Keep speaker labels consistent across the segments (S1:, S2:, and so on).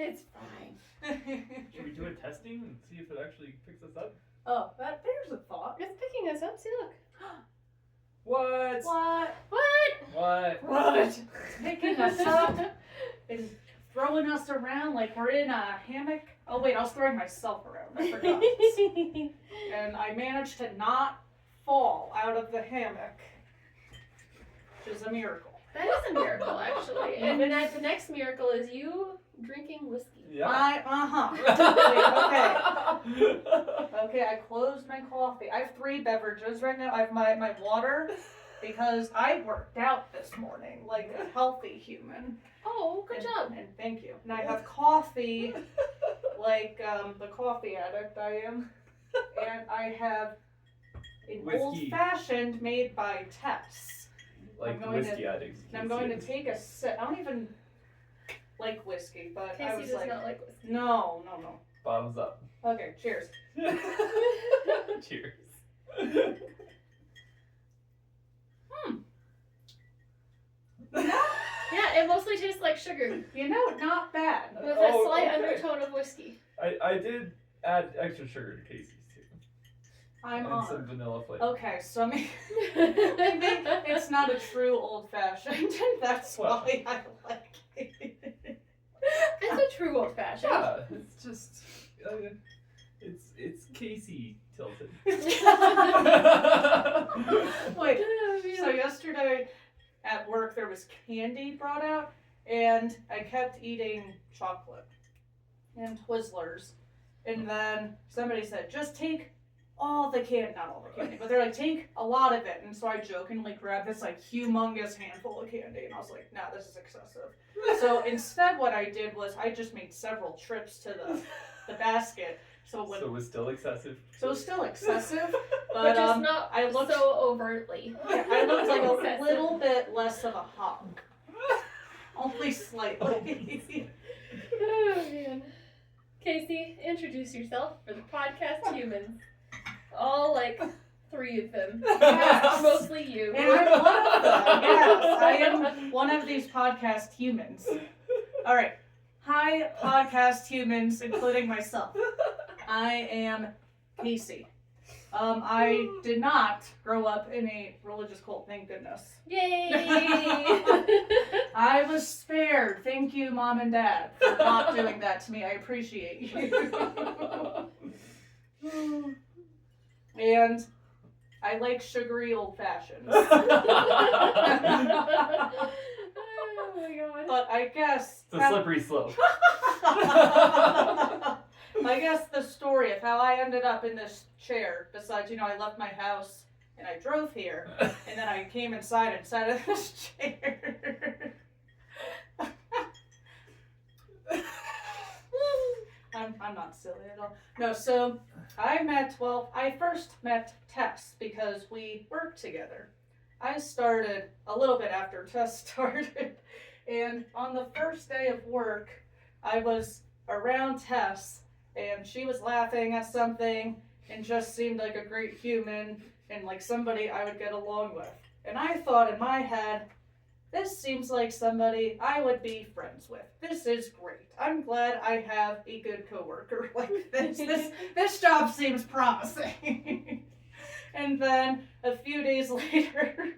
S1: It's fine.
S2: Should we do a testing and see if it actually picks us up?
S3: Oh, there's a thought.
S1: It's picking us up. See, look.
S2: What?
S3: What?
S2: What?
S3: What? Picking us up and throwing us around like we're in a hammock. Oh wait, I was throwing myself around. I forgot. And I managed to not fall out of the hammock, which is a miracle.
S1: That is a miracle, actually. And then the next miracle is you drinking whiskey.
S2: Yeah.
S3: Okay, I closed my coffee. I have 3 beverages right now. I have my water because I worked out this morning like a healthy human.
S1: Oh, good job.
S3: And thank you. And I have coffee like the coffee addict I am. And I have an
S2: Whiskey.
S3: old-fashioned made by Tess.
S2: Like whiskey addicts.
S3: And I'm going to take a sip. I don't even like whiskey, but I
S1: Casey
S3: was
S1: does
S3: like,
S1: not like whiskey.
S3: no.
S2: Bottoms up.
S3: Okay, cheers.
S2: Cheers.
S1: Yeah, it mostly tastes like sugar
S3: You know, not bad.
S1: with a
S2: Oh,
S1: slight
S2: okay.
S1: undertone of whiskey.
S2: I did add extra sugar to Casey's too.
S3: I'm
S2: And some
S3: on.
S2: vanilla flavor.
S3: Okay, so maybe it's not a true old-fashioned, and that's
S2: Well.
S3: why I like it.
S1: It's a true old fashioned.
S2: Yeah, it's just it's Casey tilted.
S3: Wait, so yesterday at work there was candy brought out, and I kept eating chocolate and Twizzlers, and then somebody said, just take all the candy, not all the candy, but they're like, take a lot of it, and so I jokingly grabbed this like humongous handful of candy, and I was like, no, this is excessive. So instead what I did was I just made several trips to the basket, so
S2: So it was still excessive.
S3: it was still excessive,
S1: But
S3: but
S1: just not
S3: I looked
S1: so overtly.
S3: yeah, I looked like a
S1: Excessive.
S3: little bit less of a hog. Only slightly.
S1: Oh, man. Casey, introduce yourself for the podcast humans. All like 3 of them.
S3: Yes.
S1: Mostly you.
S3: And I'm one of them. Yes, I am one of these podcast humans. Alright. Hi, podcast humans, including myself. I am Casey. I did not grow up in a religious cult, thank goodness.
S1: Yay!
S3: I was spared. Thank you, Mom and Dad, for not doing that to me. I appreciate you. And I like sugary old fashions.
S1: Oh my god.
S3: But I guess
S2: It's a slippery slope.
S3: I guess the story of how I ended up in this chair, besides, I left my house and I drove here, and then I came inside and sat in this chair. I'm not silly at all. No, so I first met Tess because we worked together. I started a little bit after Tess started, and on the first day of work, I was around Tess, and she was laughing at something and just seemed like a great human and like somebody I would get along with. And I thought in my head, this seems like somebody I would be friends with. This is great. I'm glad I have a good coworker like this. This job seems promising. And then a few days later,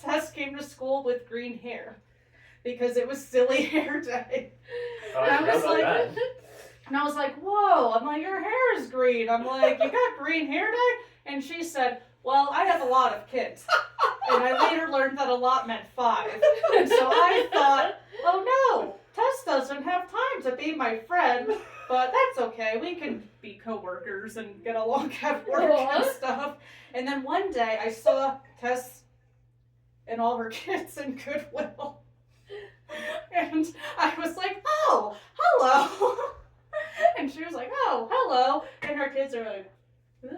S3: Tess came to school with green hair because it was silly hair day.
S2: Oh,
S3: And I was
S2: forgot about
S3: like-
S2: that.
S3: And I was like, whoa, I'm like, your hair is green. I'm like, you got green hair day? And she said, well, I have a lot of kids. And I later learned that a lot meant 5. And so I thought, oh no, Tess doesn't have time to be my friend, but that's okay. We can be coworkers and get along at work and
S1: Aw.
S3: stuff. And then one day I saw Tess and all her kids in Goodwill. And I was like, oh, hello. And she was like, oh, hello. And her kids are like, "Who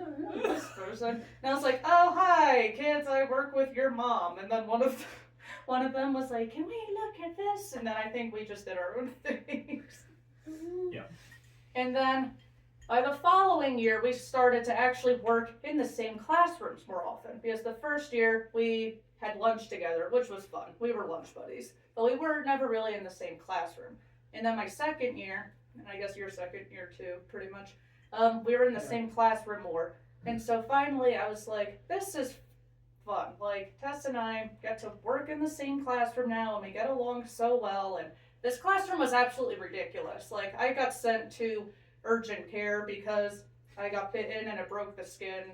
S3: is this person?" And I was like, oh, hi, kids, I work with your mom. And then one of them was like, can we look at this? And then I think we just did our own things.
S2: Yeah.
S3: And then by the following year, we started to actually work in the same classrooms more often. Because the first year, we had lunch together, which was fun. We were lunch buddies. but we were never really in the same classroom. And then my second year, and I guess your second year too, pretty much, we were in the same classroom more. And so finally I was like, this is fun. Like, Tess and I get to work in the same classroom now, and we get along so well. And this classroom was absolutely ridiculous. Like, I got sent to urgent care because I got bitten and it broke the skin,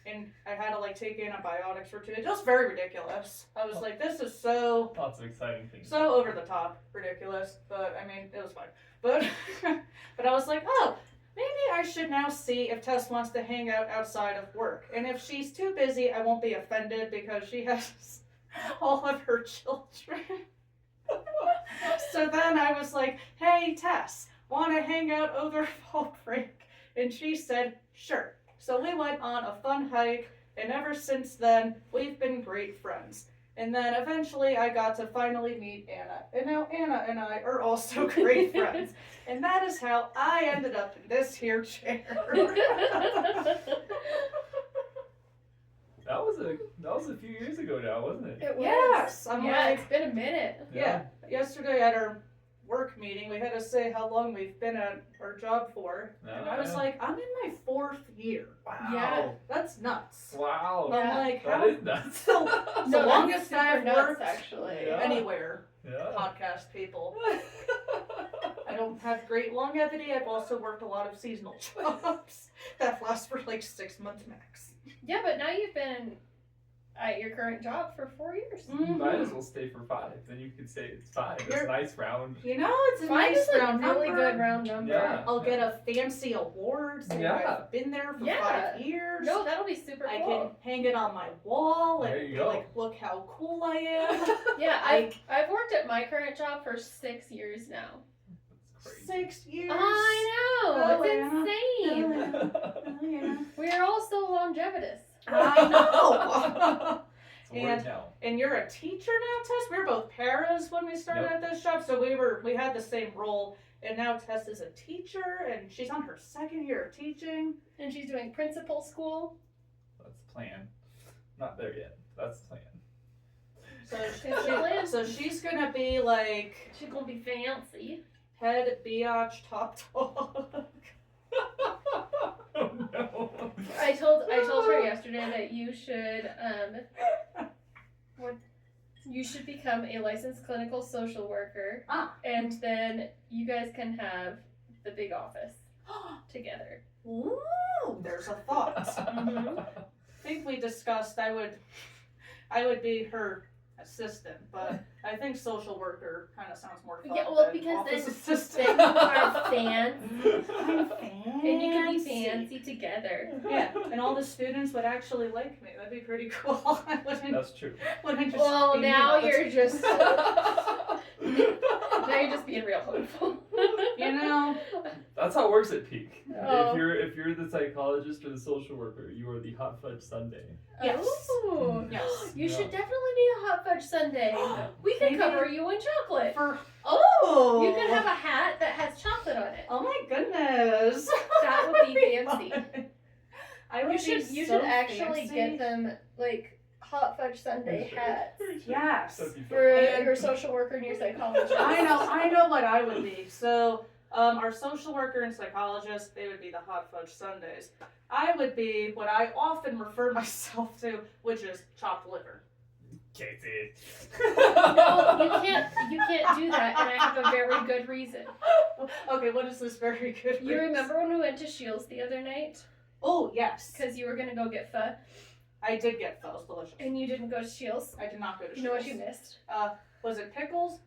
S3: and I had to, like, take antibiotics for 2 days. It was very ridiculous. I was like, this is so
S2: Lots of exciting things.
S3: so over the top ridiculous, but I mean, it was fine. But but I was like, oh, maybe I should now see if Tess wants to hang out outside of work. And if she's too busy, I won't be offended because she has all of her children. So then I was like, hey, Tess, want to hang out over fall break? And she said, sure. So we went on a fun hike, and ever since then, we've been great friends. And then eventually I got to finally meet Anna. And now Anna and I are also great friends. And that is how I ended up in this here chair.
S2: That was a few years ago now, wasn't it?
S1: It was.
S3: Yes, I'm
S1: yeah,
S3: like,
S1: it's been a minute.
S3: yeah. Yesterday at our work meeting, we had to say how long we've been at our job for. And I was like, I'm in my 4th year.
S2: Wow.
S1: Yeah.
S3: That's nuts.
S2: Wow.
S1: Yeah.
S3: I'm like,
S2: That
S3: how
S2: is nuts.
S3: So,
S1: No,
S3: the longest
S1: that's super
S3: I've
S1: nuts,
S3: worked
S1: actually.
S2: Yeah.
S3: anywhere,
S2: Yeah.
S3: podcast people. I don't have great longevity. I've also worked a lot of seasonal jobs that last for like 6 months max.
S1: Yeah, but now you've been at your current job for 4 years.
S2: You might as well stay for 5. Then you could say it's 5. It's a nice round.
S3: You know, it's a
S1: 5
S3: nice
S1: is a
S3: round
S1: really
S3: number.
S1: good round number.
S2: Yeah.
S3: I'll get a fancy award saying
S2: Yeah.
S3: I've been there for
S1: Yeah.
S3: 5 years.
S1: No, that'll be super
S3: I
S1: cool.
S3: can hang it on my wall
S2: There
S3: and
S2: you
S3: be
S2: go.
S3: like, look how cool I am.
S1: Yeah, I've worked at my current job for 6 years now.
S2: That's crazy.
S3: 6 years.
S1: I know,
S3: Oh,
S1: it's
S3: Anna.
S1: insane.
S3: Oh, yeah.
S1: We are all so longevitous.
S3: I know.
S2: It's a word now.
S3: And you're a teacher now, Tess? We were both paras when we started at this job, so we had the same role. And now Tess is a teacher, and she's on her 2nd year of teaching.
S1: And she's doing principal school.
S2: That's the plan. Not there yet. That's the plan.
S3: So she's gonna be like
S1: She's gonna be fancy.
S3: head biatch top dog.
S2: Oh no.
S1: I told her yesterday that you should you should become a licensed clinical social worker, and then you guys can have the big office together.
S3: Ooh, there's a thought.
S1: Mhm.
S3: I think we discussed I would be her assistant, but I think social worker kind of sounds more fun.
S1: Yeah, well,
S3: than
S1: because
S3: office
S1: then
S3: assistant.
S1: you are fans,
S3: I'm
S1: and you can be
S3: fancy.
S1: fancy together.
S3: Yeah, and all the students would actually like me. That'd be pretty cool. I
S2: That's true.
S3: wouldn't just
S1: Well,
S3: be me
S1: now
S3: all the
S1: you're just
S2: That's
S1: now you're just being real hopeful.
S3: You know,
S2: how it works at Peak.
S1: Oh.
S2: If you're the psychologist or the social worker, you are the hot fudge sundae.
S3: Yes.
S1: Ooh.
S3: Yes.
S1: You should
S2: Yeah.
S1: definitely be a hot fudge sundae. We can
S3: Maybe-
S1: cover you in chocolate.
S3: For oh,
S1: You can have a hat that has chocolate on it.
S3: Oh my goodness.
S1: That would be fancy.
S3: I would
S1: You
S3: be
S1: should
S3: so
S1: actually
S3: fancy.
S1: get them like hot fudge sundae hats
S3: Yes.
S2: That'd be fun.
S1: for
S3: And-
S1: your social worker and your psychologist.
S3: I know what I would be. So, our social worker and psychologist, they would be the hot fudge sundaes. I would be what I often refer myself to, which is chopped liver.
S2: Katie.
S1: No, you can't do that, and I have a very good reason.
S3: Okay, what is this very good
S1: You
S3: reason?
S1: remember when we went to Shields the other night?
S3: Oh, yes.
S1: Because you were gonna go get pho,
S3: I did get those delicious.
S1: and you didn't go to Shields.
S3: I did not go to
S1: You know what you
S3: Shields.
S1: missed?
S3: Was it pickles?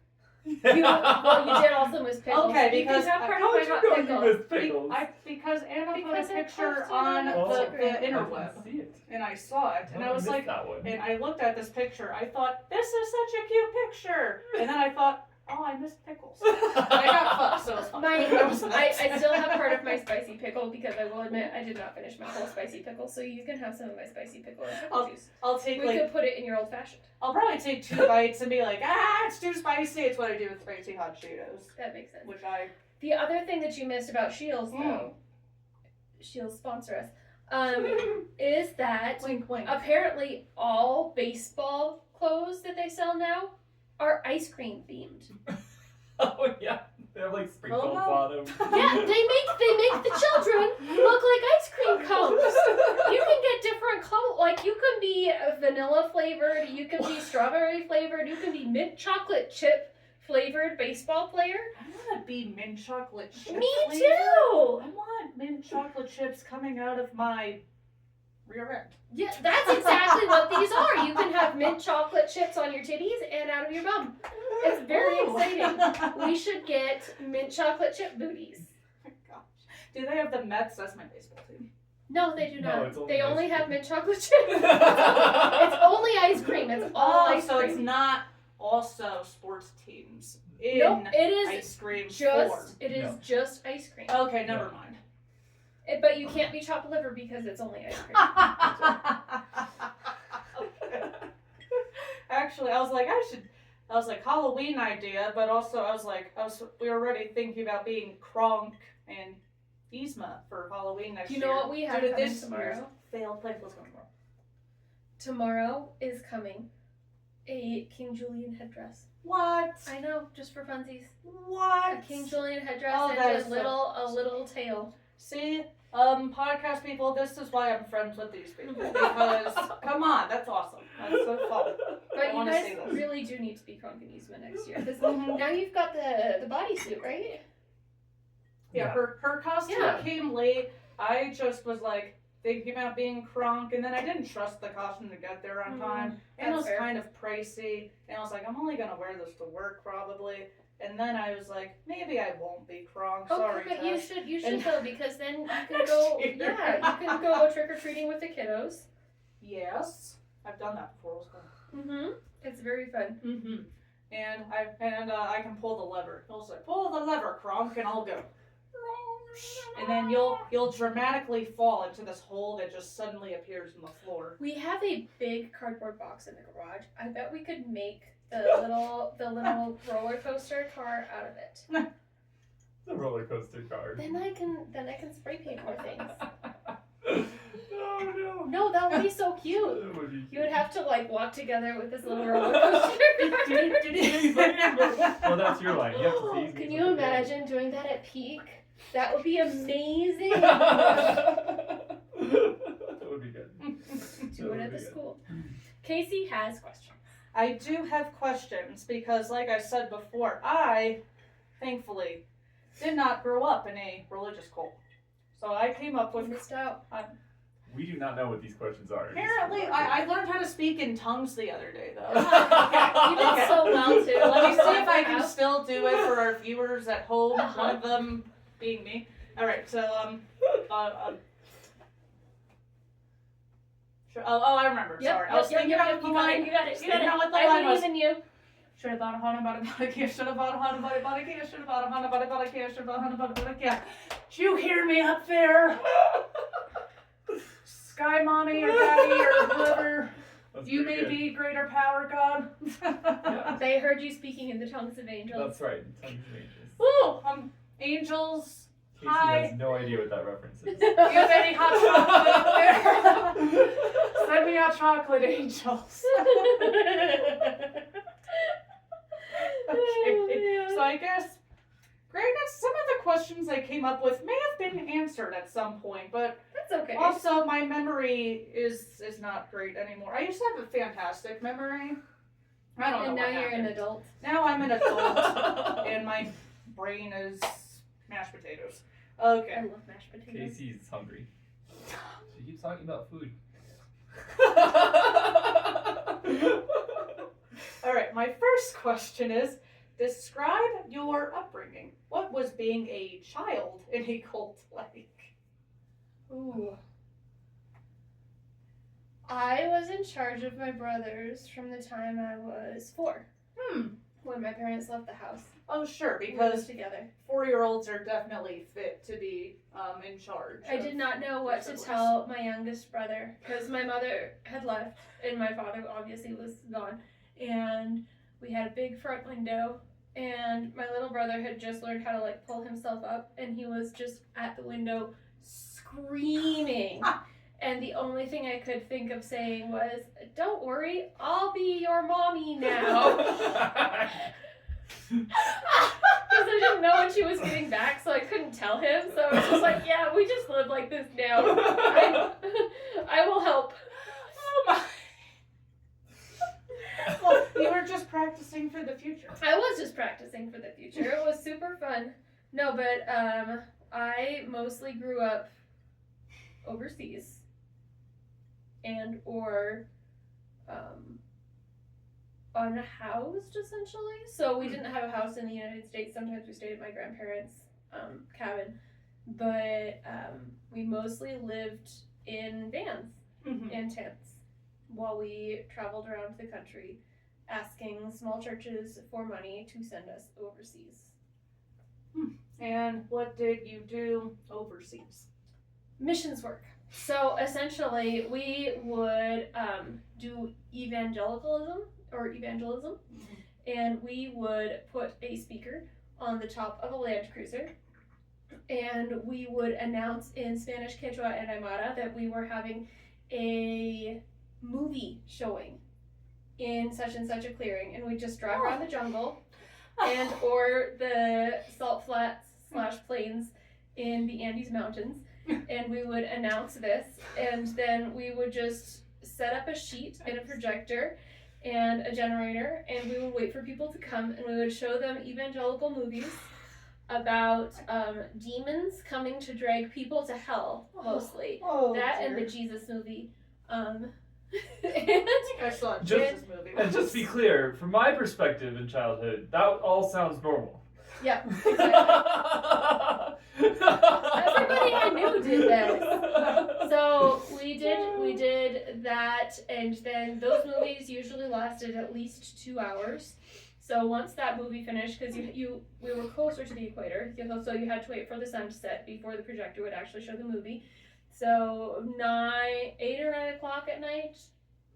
S1: You did also miss pickles.
S3: Okay,
S1: you
S3: because
S1: can have part
S2: How
S1: of
S2: would
S1: my
S2: you
S1: hot
S2: know
S1: pickle.
S2: you missed pickles?
S3: Because Anna
S1: Because
S3: put a
S1: I
S3: picture
S1: posted
S3: on
S1: it
S3: the
S1: on Instagram.
S3: interweb,
S2: I didn't see it.
S3: and I saw it, and I was
S2: missed
S3: like,
S2: that one.
S3: and I looked at this picture, I thought, this is such a cute picture, and then I thought, oh, I missed pickles. I got fucked, so it's fine.
S1: I still have part of my spicy pickle because I will admit I did not finish my whole spicy pickle, so you can have some of my spicy pickle and pickle juice.
S3: I'll take
S1: We could put it in your old fashioned.
S3: I'll probably take 2 bites and be like, it's too spicy. It's what I do with spicy hot Cheetos,
S1: That makes sense.
S3: which I.
S1: The other thing that you missed about Shields, though, Shields sponsor us, is that
S3: Wink, wink.
S1: apparently all baseball clothes that they sell now are ice cream themed.
S2: Oh yeah, they have like sprinkles
S3: Oh, no.
S2: on them.
S1: Yeah, they make the children look like ice cream cones. You can get different colors. Like you can be vanilla flavored, you can be strawberry flavored, you can be mint chocolate chip flavored baseball player.
S3: I want to be mint chocolate chip.
S1: Me
S3: flavor.
S1: too.
S3: I want mint chocolate chips coming out of my rear end.
S1: Yeah, that's exactly what these are. You can have mint chocolate chips on your titties and out of your bum. It's very
S3: Ooh.
S1: exciting. We should get mint chocolate chip booties.
S3: Oh my gosh. Do they have the Mets? That's my baseball team.
S1: No, they do
S2: No,
S1: not.
S2: it's only
S1: They
S2: ice
S1: only
S2: cream.
S1: have mint chocolate chips. It's only ice cream. It's all ice
S3: so
S1: cream.
S3: it's not also sports teams in
S1: Nope, it is
S3: ice cream
S1: just
S3: form.
S1: it is
S2: No.
S1: just ice cream.
S3: Okay, never mind.
S1: But you can't be chopped liver because it's only ice cream.
S3: Okay. Actually, I was like Halloween idea, but also we were already thinking about being Kronk and Yzma for Halloween next
S1: You
S3: year.
S1: know what we have
S3: Due to
S1: coming
S3: this
S1: tomorrow?
S3: year's failed play. What's going on?
S1: Tomorrow is coming a King Julian headdress.
S3: What?
S1: I know, just for funsies.
S3: What?
S1: A King Julian headdress
S3: Oh, that
S1: and
S3: is
S1: a little tail.
S3: See, podcast people, this is why I'm friends with these people. Because, come on, that's awesome. That's so fun.
S1: But
S3: I
S1: you
S3: wanna
S1: guys
S3: see this.
S1: really do need to be Kronk and Yzma next year. Because
S3: Mhm.
S1: now you've got the bodysuit, right?
S3: Yeah, her costume
S1: Yeah.
S3: came late. I just was like thinking about being Kronk, and then I didn't trust the costume to get there on time. And it was
S1: that's fair.
S3: kind of pricey. And I was like, I'm only gonna wear this to work probably. And then I was like, maybe I won't be Kronk.
S1: Oh,
S3: Sorry,
S1: perfect.
S3: Tess.
S1: You should
S3: And-
S1: go because then you can
S3: Next
S1: go.
S3: year.
S1: Yeah, you can go trick or treating with the kiddos.
S3: Yes, I've done that before. It was fun.
S1: Mhm. It's very fun.
S3: Mm-hmm. And I can pull the lever. He'll say, pull the lever, Kronk, and I'll go. And then you'll dramatically fall into this hole that just suddenly appears in the floor.
S1: We have a big cardboard box in the garage. I bet we could make the little roller coaster car out of it.
S2: The roller coaster car.
S1: Then I can spray paint more things.
S2: Oh no.
S1: No, that would be so cute.
S2: That would be
S1: You would have to like walk together with this little roller coaster.
S2: Well, that's your line. You have to tease me.
S1: Can you imagine doing that at peak? That would be amazing.
S2: That would be good.
S1: Do it at the school. Casey has questions.
S3: I do have questions because, like I said before, I, thankfully, did not grow up in a religious cult. So I came up
S1: You
S3: with...
S1: missed out.
S2: We do not know what these questions are.
S3: Apparently, I learned how to speak in tongues the other day, though.
S1: You did
S3: Okay.
S1: so well too.
S3: Let me see if I can
S1: House.
S3: still do it for our viewers at home. One of them being me. All right, so sure. Oh, I remember. Sorry, I was thinking about the line.
S1: You got it.
S3: Didn't know what the
S1: I
S3: line was.
S1: believe in you.
S3: Should have bought a Hana, bought a Badakia, should have bought a Hana, bought a Badakia, should have bought a Hana, bought a Badakia, should have bought a Hana, bought a Badakia. Did you hear me up there? Sky Mommy or Daddy or whoever
S2: That's
S3: you
S2: pretty
S3: may
S2: good.
S3: be, greater power God.
S2: Yeah.
S1: They heard you speaking in the tongues of angels.
S2: That's right. Tongues of angels.
S3: Woo! Angels.
S2: Casey
S3: Hi.
S2: has no idea what that reference is.
S3: Do you have any hot chocolate there? Send me hot chocolate, angels. Okay. So I guess, granted, some of the questions I came up with may have been answered at some point, but
S1: That's okay.
S3: also my memory is not great anymore. I used to have a fantastic memory. I don't know
S1: And now
S3: what
S1: you're an
S3: happened.
S1: adult.
S3: Now I'm an adult, and my brain is mashed potatoes. Okay.
S1: I love mashed potatoes.
S2: Casey's hungry. She keeps talking about food.
S3: All right, my first question is, describe your upbringing. What was being a child in a cult like?
S1: Ooh. I was in charge of my brothers from the time I was 4, when my parents left the house.
S3: Oh, sure,
S1: We lived
S3: because
S1: together.
S3: 4-year-olds are definitely fit to be in charge.
S1: I did not know what to tell my youngest brother because my mother had left and my father obviously was gone. And we had a big front window and my little brother had just learned how to like pull himself up and he was just at the window screaming. And the only thing I could think of saying was, "Don't worry, I'll be your mommy now." Because I didn't know when she was getting back, so I couldn't tell him. So I was just like, "Yeah, we just live like this now. I will help."
S3: Oh my. Well, you were just practicing for the future.
S1: I was just practicing for the future. It was super fun. No, but I mostly grew up overseas and or unhoused, essentially. So we didn't have a house in the United States. Sometimes we stayed at my grandparents' cabin, but we mostly lived in vans and tents while we traveled around the country asking small churches for money to send us overseas.
S3: And what did you do overseas?
S1: Missions work. So essentially, we would do evangelism, and we would put a speaker on the top of a Land Cruiser, and we would announce in Spanish, Quechua, and Aymara that we were having a movie showing in such and such a clearing, and we'd just drive around the jungle and or the salt flats / plains in the Andes Mountains, and we would announce this, and then we would just set up a sheet and a projector and a generator, and we would wait for people to come, and we would show them evangelical movies about demons coming to drag people to hell, mostly. And the Jesus movie. And
S3: I saw a
S2: Just-
S3: Jesus movie.
S2: And just to be clear, from my perspective in childhood, that all sounds normal.
S1: yeah, exactly. Everybody I knew did this. So we did that, and then those movies usually lasted at least 2 hours. So once that movie finished, because we were closer to the equator, so you had to wait for the sun to set before the projector would actually show the movie. So 8 or 9 o'clock at night,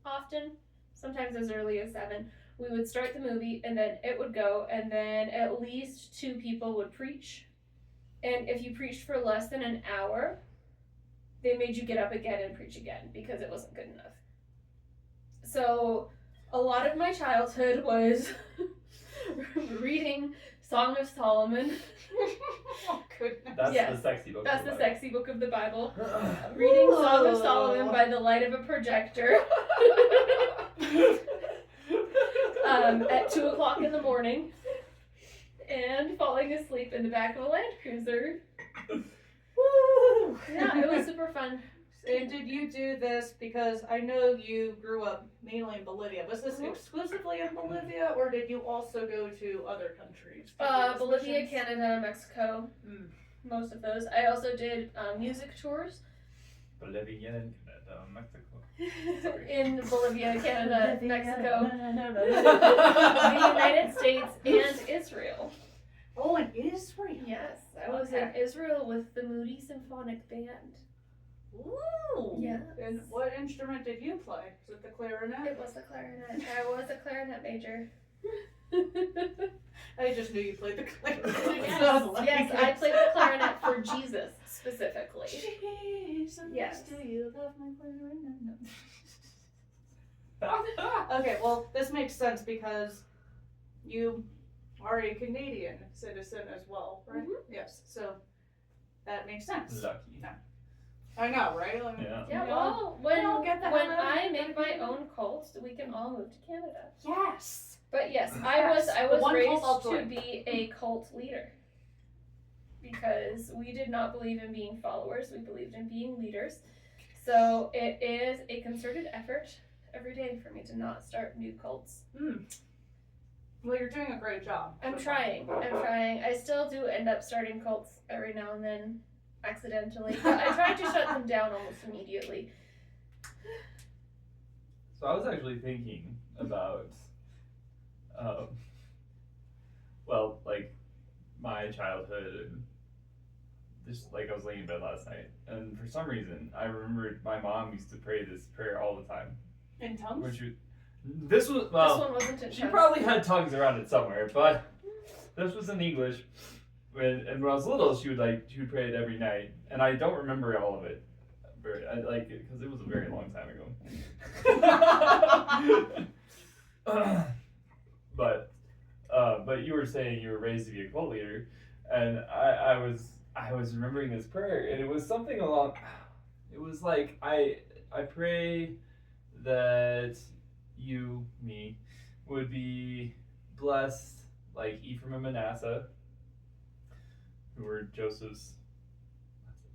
S1: often, sometimes as early as 7, we would start the movie, and then it would go, and then at least 2 people would preach. And if you preached for less than an hour, they made you get up again and preach again because it wasn't good enough. So a lot of my childhood was reading Song of Solomon.
S3: Oh, goodness.
S2: That's
S1: Yes,
S2: the sexy book.
S1: That's
S2: of
S1: the
S2: Bible.
S1: sexy book of the Bible. Reading Song of Solomon by the light of a projector at 2 o'clock in the morning, and falling asleep in the back of a Land Cruiser.
S3: Woo!
S1: Yeah, it was super fun.
S3: And did you do this because I know you grew up mainly in Bolivia? Was this exclusively in Bolivia, or did you also go to other countries?
S1: Bolivia,
S3: Missions?
S1: Canada, Mexico, most of those. I also did music tours
S2: Bolivia and Canada, Mexico.
S1: in Bolivia, Canada, Mexico, the United States, and Israel.
S3: Oh, in Israel.
S1: Yes, I was in Israel with the Moody Symphonic Band.
S3: Ooh.
S1: Yes.
S3: And what instrument did you play? Was it the clarinet?
S1: It was the clarinet. I was a clarinet major.
S3: I just knew you played the clarinet.
S1: Yes, I played the clarinet for Jesus specifically.
S3: Jesus,
S1: Yes.
S3: do you love my clarinet? Okay, well, this makes sense because you are a Canadian citizen as well, right? Yes, so that makes sense.
S2: Lucky.
S3: I know, right? I mean,
S2: Yeah.
S1: Yeah,
S3: we all-
S1: well, when
S3: all get the hell out of
S1: I
S3: here.
S1: make my own cult, we can all move to Canada.
S3: Yes.
S1: But yes, I was
S3: The one
S1: raised
S3: cult I'll
S1: to
S3: join.
S1: be a cult leader. Because we did not believe in being followers, we believed in being leaders. So it is a concerted effort every day for me to not start new cults.
S3: Well, you're doing a great job.
S1: I'm trying. I still do end up starting cults every now and then, accidentally. But I try to shut them down almost immediately.
S2: So I was actually thinking about, well, like my childhood, and just like I was laying in bed last night, and for some reason I remembered my mom used to pray this prayer all the time.
S3: In tongues?
S2: Which this was
S1: This one wasn't in
S2: she
S1: tongues.
S2: probably had tongues around it somewhere, but this was in English. And when I was little, she would pray it every night, and I don't remember all of it very, I like it because it was a very long time ago. But you were saying you were raised to be a cult leader, and I was remembering this prayer, and it was something along. It was like I pray that me, would be blessed like Ephraim and Manasseh, who were Joseph's.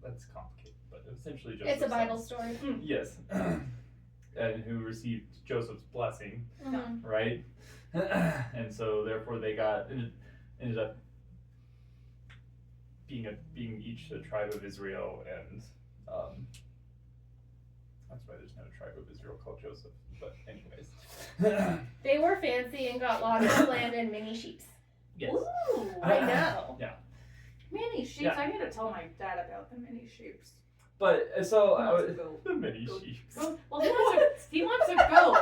S2: That's complicated, but essentially Joseph's
S1: It's a Bible
S2: sons.
S1: story.
S2: Yes, and who received Joseph's blessing,
S1: Mhm.
S2: right? And so therefore they ended up being each a tribe of Israel, and that's why there's no tribe of Israel called Joseph. But anyways,
S1: They were fancy and got lots of land and mini sheeps.
S2: yes.
S3: Ooh,
S1: I know.
S3: mini sheeps.
S2: Yeah.
S3: I need to tell my dad about the mini sheeps.
S2: But so I
S3: Wants
S2: was
S3: a goat.
S2: the mini
S3: Goat.
S2: sheep.
S3: Well, he wants a goat.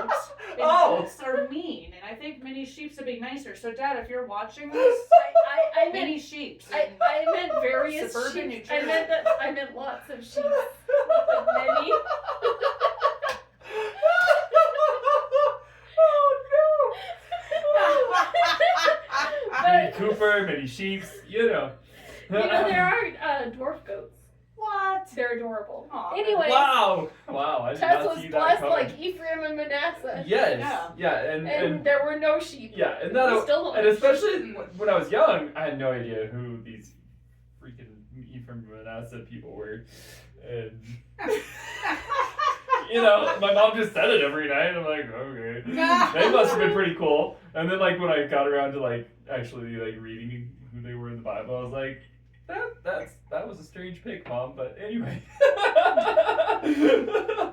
S3: And
S2: Oh.
S3: goats are mean, and I think mini sheeps would be nicer. So, Dad, if you're watching this,
S1: I meant
S3: mini sheeps.
S1: I meant various
S3: Suburban
S1: sheep.
S3: New
S1: I meant that I meant lots of sheep. Like many.
S2: Mini Cooper, mini sheeps, you know.
S1: You know, there are dwarf goats.
S3: What?
S1: They're adorable.
S3: Aw,
S1: Anyway,
S2: Wow! I did
S1: Tess
S2: not
S1: was
S2: see that
S1: blessed
S2: coming.
S1: like Ephraim and Manasseh.
S2: Yes. Yeah,
S1: And
S2: and
S1: there were no sheep.
S2: yeah, and
S1: We
S2: that
S1: still don't
S2: and
S1: have
S2: especially when I was young, I had no idea who these freaking Ephraim and Manasseh people were. And you know, my mom just said it every night. I'm like, okay, they must have been pretty cool. And then like when I got around to like actually like reading who they were in the Bible, I was like, that was a strange pick, Mom. But anyway,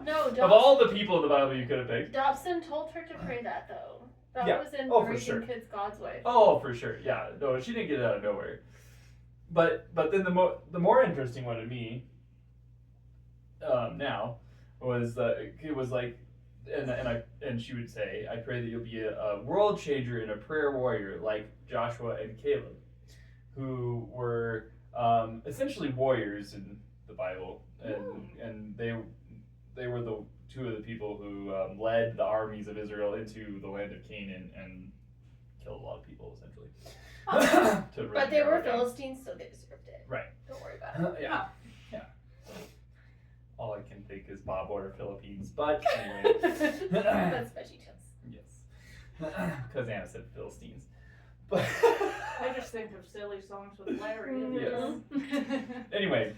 S1: No,
S2: of all the people in the Bible you could have picked.
S1: Dobson told her to pray that though. That
S2: Yeah.
S1: was in
S2: Oh, for
S1: Raising
S2: sure.
S1: Kids God's Way.
S2: Oh, for sure. Yeah. No, she didn't get it out of nowhere. But then the more interesting one to me now was it was like, and she would say, I pray that you'll be a world changer and a prayer warrior like Joshua and Caleb, who were essentially warriors in the Bible, and they were the two of the people who led the armies of Israel into the land of Canaan and killed a lot of people essentially. To
S1: But they
S2: narrow
S1: were
S2: it down.
S1: Philistines, so they deserved it.
S2: Right.
S1: Don't worry about it.
S2: Yeah. All I can think is Bob Order Philippines, but anyway.
S1: That's Veggie Tales.
S2: Yes. Because Anna said Philistines. But
S3: I just think of silly songs with Larry. in
S2: Yes.
S3: them.
S2: anyway,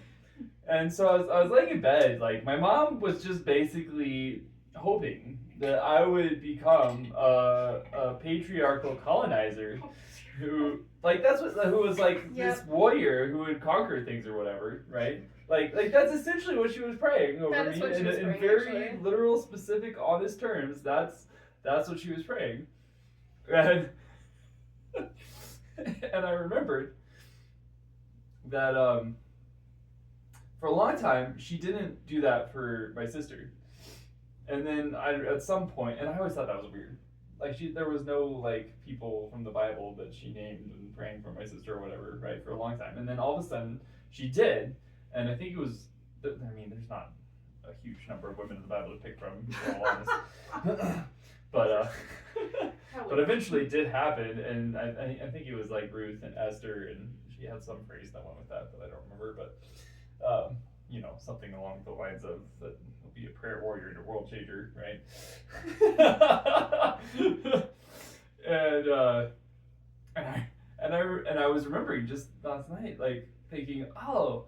S2: and so I was laying in bed, like my mom was just basically hoping that I would become a patriarchal colonizer who, like, who was like this warrior who would conquer things or whatever, right? Like that's essentially what she was praying over
S1: That is
S2: me
S1: what she was
S2: in
S1: praying,
S2: very
S1: actually.
S2: literal, specific, honest terms. That's what she was praying, and and I remembered that for a long time she didn't do that for my sister, and then at some point, and I always thought that was weird. Like there was no like people from the Bible that she named and praying for my sister or whatever, right? For a long time, and then all of a sudden she did. And I think it was, I mean, there's not a huge number of women in the Bible to pick from, to be all honest. But eventually it did happen, and I think it was like Ruth and Esther, and she had some phrase that went with that I don't remember, but you know, something along the lines of that will be a prayer warrior and a world changer, right? and I was remembering just last night, like thinking, oh.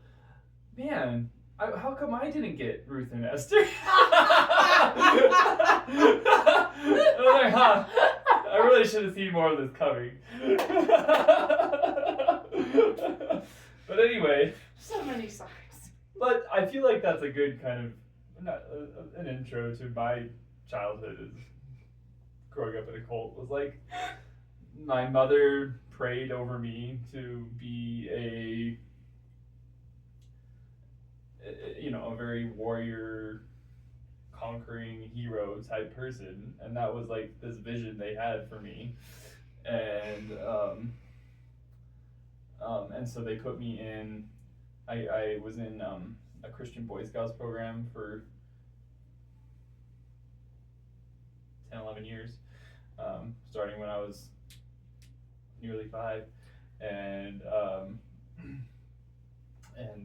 S2: Man, how come I didn't get Ruth and Esther? I was like, huh, I really should have seen more of this coming. But anyway.
S3: So many signs.
S2: But I feel like that's a good kind of, an intro to my childhood is growing up in a cult. Was like, my mother prayed over me to be a very warrior, conquering hero type person, and that was like this vision they had for me, and so they put me in. I was in a Christian Boy Scouts program for 10, 11 years, starting when I was nearly 5, and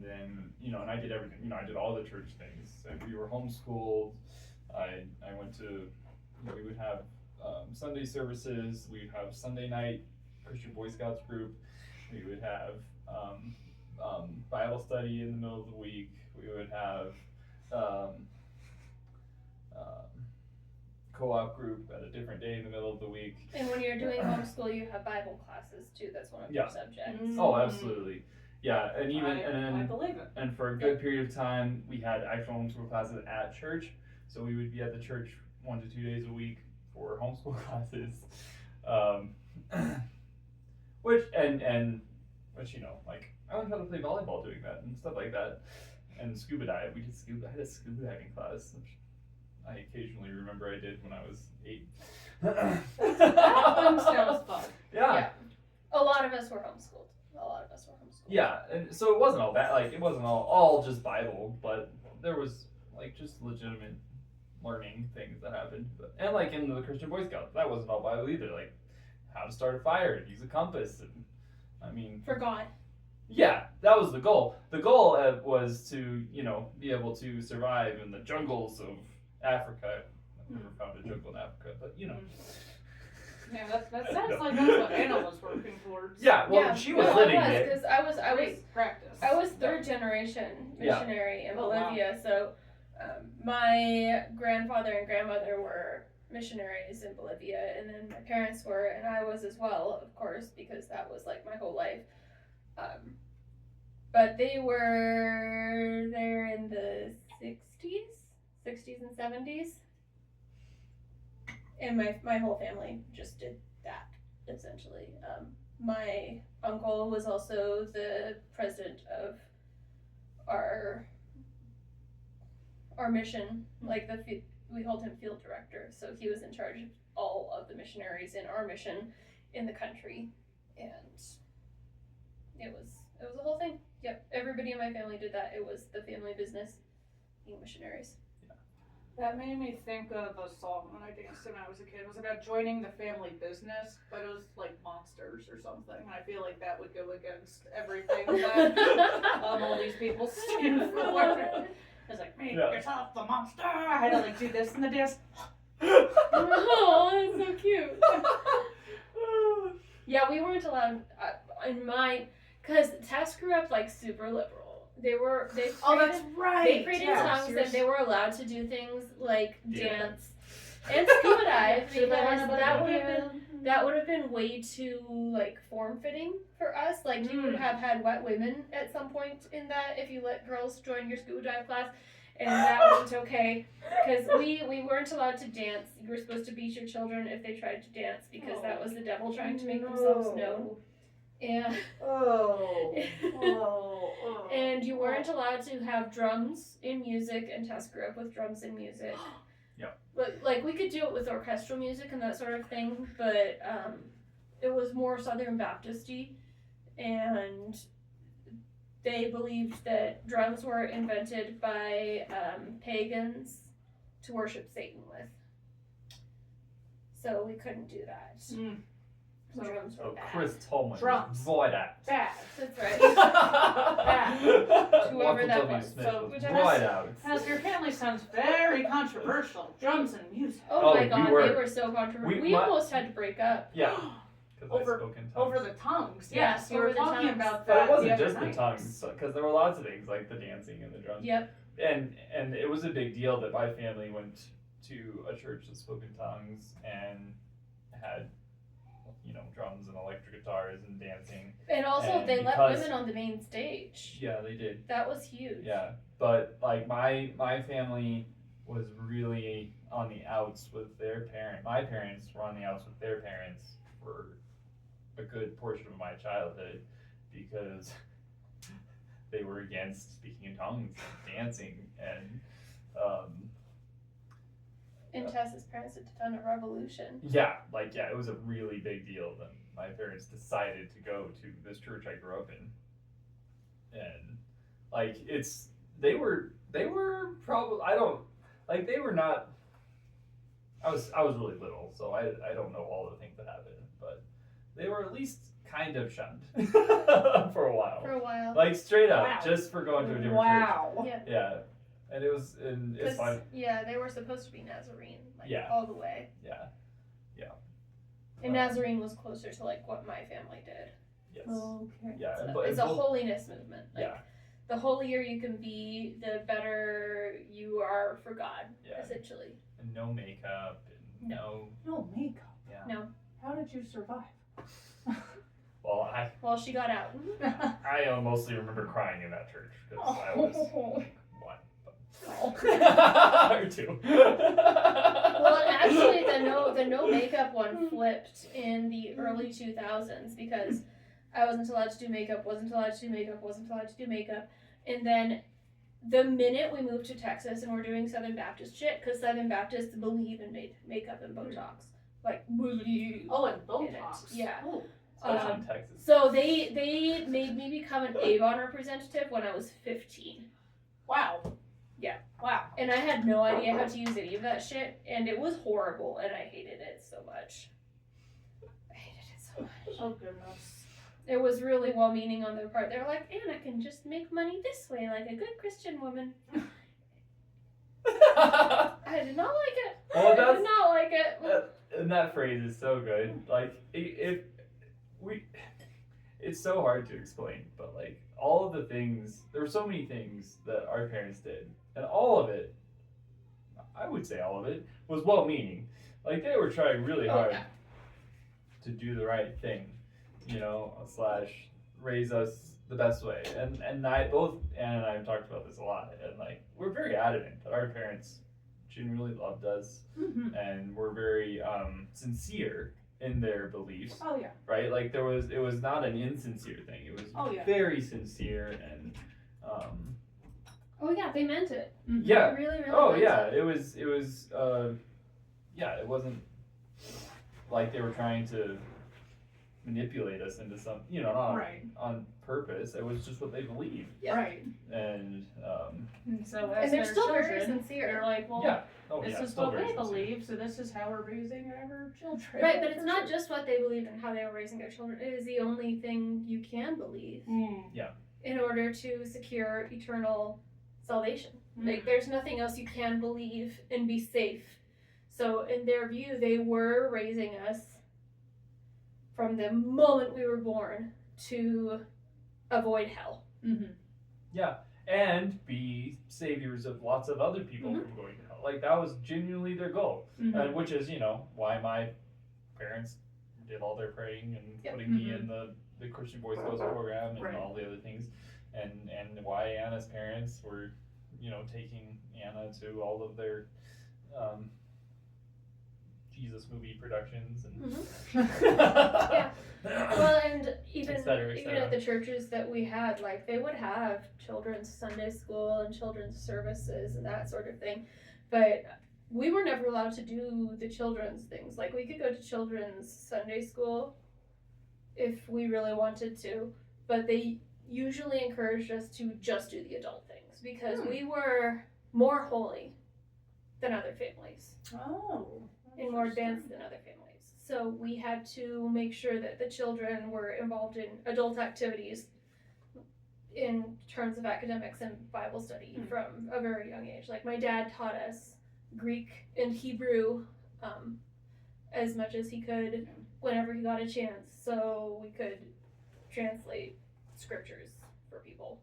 S2: then and I did everything. I did all the church things, and we were homeschooled. I went to we would have Sunday services. We'd have Sunday night Christian Boy Scouts group. We would have Bible study in the middle of the week. We would have co-op group at a different day in the middle of the week.
S1: And when you're doing homeschool, you have Bible classes too. That's one of your subjects.
S2: Oh, absolutely. Yeah, and
S3: I believe it.
S2: And for a good period of time, we had actual homeschool classes at church. So we would be at the church 1 to 2 days a week for homeschool classes, which like I learned how to play volleyball doing that and stuff like that, and scuba dive. I had a scuba diving class, which I occasionally remember I did when I was 8.
S3: That one sounds fun.
S2: Yeah.
S1: A lot of us were homeschooled.
S2: Yeah, and so it wasn't all bad. Like it wasn't all just Bible, but there was like just legitimate learning things that happened. And like in the Christian Boy Scouts, that wasn't all Bible either. Like how to start a fire and use a compass, and
S1: For God.
S2: Yeah, that was the goal. The goal was to be able to survive in the jungles of Africa. I've never found a jungle in Africa, but
S3: Yeah, that sounds like that's what Anna was working towards.
S2: Yeah, well, she was living it.
S1: Because I was
S3: practice.
S1: I was third generation missionary in Bolivia, so my grandfather and grandmother were missionaries in Bolivia, and then my parents were, and I was as well, of course, because that was like my whole life. But they were there in the 60s and 70s. And my whole family just did that, essentially. My uncle was also the president of our mission. Like we called him field director, so he was in charge of all of the missionaries in our mission in the country, and it was a whole thing. Yep, everybody in my family did that. It was the family business, being missionaries.
S3: That made me think of a song when I danced when I was a kid. It was about joining the family business, but it was like monsters or something. And I feel like that would go against everything that all these people stand for. It was like, make yourself the monster. I had to like do this in the dance.
S1: Oh, that's so cute. Yeah, we weren't allowed in mine, because Tess grew up like super liberal. They
S3: that's right.
S1: They prayed in tongues, and they were allowed to do things like dance and scuba dive, because that would have been way too like form fitting for us. Like you would have had wet women at some point in that if you let girls join your scuba dive class, and that wasn't okay, because we weren't allowed to dance. You were supposed to beat your children if they tried to dance, because that was the devil trying to make themselves known. And and you weren't allowed to have drums in music, and Tess grew up with drums in music.
S2: Yeah.
S1: But like we could do it with orchestral music and that sort of thing, but it was more Southern Baptist-y, and they believed that drums were invented by pagans to worship Satan with. So we couldn't do that. Drums were bad.
S2: Chris Tolman.
S3: Drums.
S2: Void out.
S3: Bad.
S1: That's right.
S3: Bad.
S1: Whoever that was.
S3: So,
S2: void out.
S3: As your family sounds very controversial. Drums and music.
S1: Oh my god, they were so controversial. We almost had to break up.
S2: Yeah.
S3: Over the tongues.
S1: Yes,
S3: you were talking
S1: tongues.
S3: about
S2: But
S3: that.
S2: it wasn't
S3: the
S2: just
S3: other
S2: the tongues, because there were lots of things like the dancing and the drums.
S1: Yep.
S2: And it was a big deal that my family went to a church that spoke in tongues and had drums and electric guitars and dancing.
S1: And also they let women on the main stage.
S2: Yeah, they did.
S1: That was huge.
S2: Yeah, but like my family was really on the outs with their parent. My parents were on the outs with their parents for a good portion of my childhood, because they were against speaking in tongues and dancing and
S1: And Tess's parents had done a revolution.
S2: it was a really big deal that my parents decided to go to this church I grew up in. And they were probably, I don't, like, they were not, I was really little, so I don't know all the things that happened, but they were at least kind of shunned for a while.
S1: For a while.
S2: Like, straight up,
S3: Wow.
S2: just for going to a different
S3: Wow.
S1: Yeah.
S2: church. Yeah. And it's
S1: 'Cause,
S2: fun.
S1: yeah, they were supposed to be Nazarene, like
S2: Yeah.
S1: all the way.
S2: Yeah.
S1: And Nazarene was closer to like what my family did.
S2: Yes.
S3: Okay.
S2: Yeah.
S1: So
S2: and
S1: it's a
S2: both-
S1: holiness movement. Like,
S2: Yeah.
S1: the holier you can be, the better you are for God,
S2: Yeah.
S1: essentially.
S2: And no makeup and no.
S3: No makeup.
S2: Yeah.
S1: No.
S3: How did you survive?
S2: Well,
S1: Well, she got out.
S2: I mostly remember crying in that church because I was one, or two.
S1: Well, and actually, the no makeup one flipped in the early 2000s because I wasn't allowed to do makeup, wasn't allowed to do makeup, and then the minute we moved to Texas and we're doing Southern Baptist shit, because Southern Baptists believe in makeup and Botox, like believe.
S3: Oh, and
S1: In
S3: Botox.
S1: it, yeah.
S3: Oh.
S2: Especially in Texas.
S1: So they made me become an Avon representative when I was 15.
S3: Wow.
S1: Yeah.
S3: Wow.
S1: And I had no idea how to use any of that shit, and it was horrible, and I hated it so much. I hated it so much.
S3: Oh goodness.
S1: It was really well-meaning on their part. They were like, Anna can just make money this way, like a good Christian woman. I did not like it.
S2: Well,
S1: I
S2: that's-
S1: did not like it.
S2: And that phrase is so good. Like, it's so hard to explain, but like all of the things, there were so many things that our parents did, and all of it, I would say all of it, was well-meaning. Like, they were trying really hard
S1: yeah.
S2: to do the right thing, you know, / raise us the best way. And both Anna and I have talked about this a lot, and like, we're very adamant that our parents genuinely loved us
S3: Mm-hmm.
S2: and were very sincere in their beliefs,
S3: Oh yeah.
S2: right? Like, it was not an insincere thing. It was
S3: Oh, yeah.
S2: very sincere and
S1: Oh yeah, they meant it.
S2: yeah.
S1: They really, really
S2: Oh
S1: meant
S2: yeah,
S1: it.
S2: it was yeah, it wasn't like they were trying to manipulate us into some, you know, not
S3: Right.
S2: on purpose. It was just what they believed.
S1: Yeah.
S3: Right.
S2: And
S3: And so
S1: And
S3: as
S1: they're
S3: their
S1: still
S3: children,
S1: very sincere.
S3: you're like, well,
S2: yeah. Oh
S3: this
S2: yeah,
S3: is
S2: still
S3: what
S2: very
S3: they
S2: sincere.
S3: believe, so this is how we're raising our children.
S1: Right, but it's not just what they believe and how they were raising their children. It is the only thing you can believe
S3: Mm.
S1: in order to secure eternal salvation.
S3: Mm.
S1: Like, there's nothing else you can believe and be safe. So, in their view, they were raising us from the moment we were born to avoid hell.
S3: Mm-hmm.
S2: Yeah, and be saviors of lots of other people
S3: Mhm.
S2: from going to hell. Like, that was genuinely their goal,
S3: Mm-hmm.
S2: which is, you know, why my parents did all their praying and
S1: Yep.
S2: putting me in the Christian Boy Scouts program and
S3: Right.
S2: all the other things, and why Anna's parents were, you know, taking Anna to all of their Jesus movie productions and
S1: Yeah. Well, and even
S2: Et cetera, et
S1: even
S2: cetera.
S1: at the churches that we had, like, they would have children's Sunday school and children's services and that sort of thing, but we were never allowed to do the children's things. Like, we could go to children's Sunday school if we really wanted to, but they usually encouraged us to just do the adult things because we were more holy than other families
S3: Oh.
S1: and more advanced than other families. So we had to make sure that the children were involved in adult activities in terms of academics and Bible study
S3: Mm.
S1: from a very young age. Like, my dad taught us Greek and Hebrew as much as he could whenever he got a chance, so we could translate scriptures for people.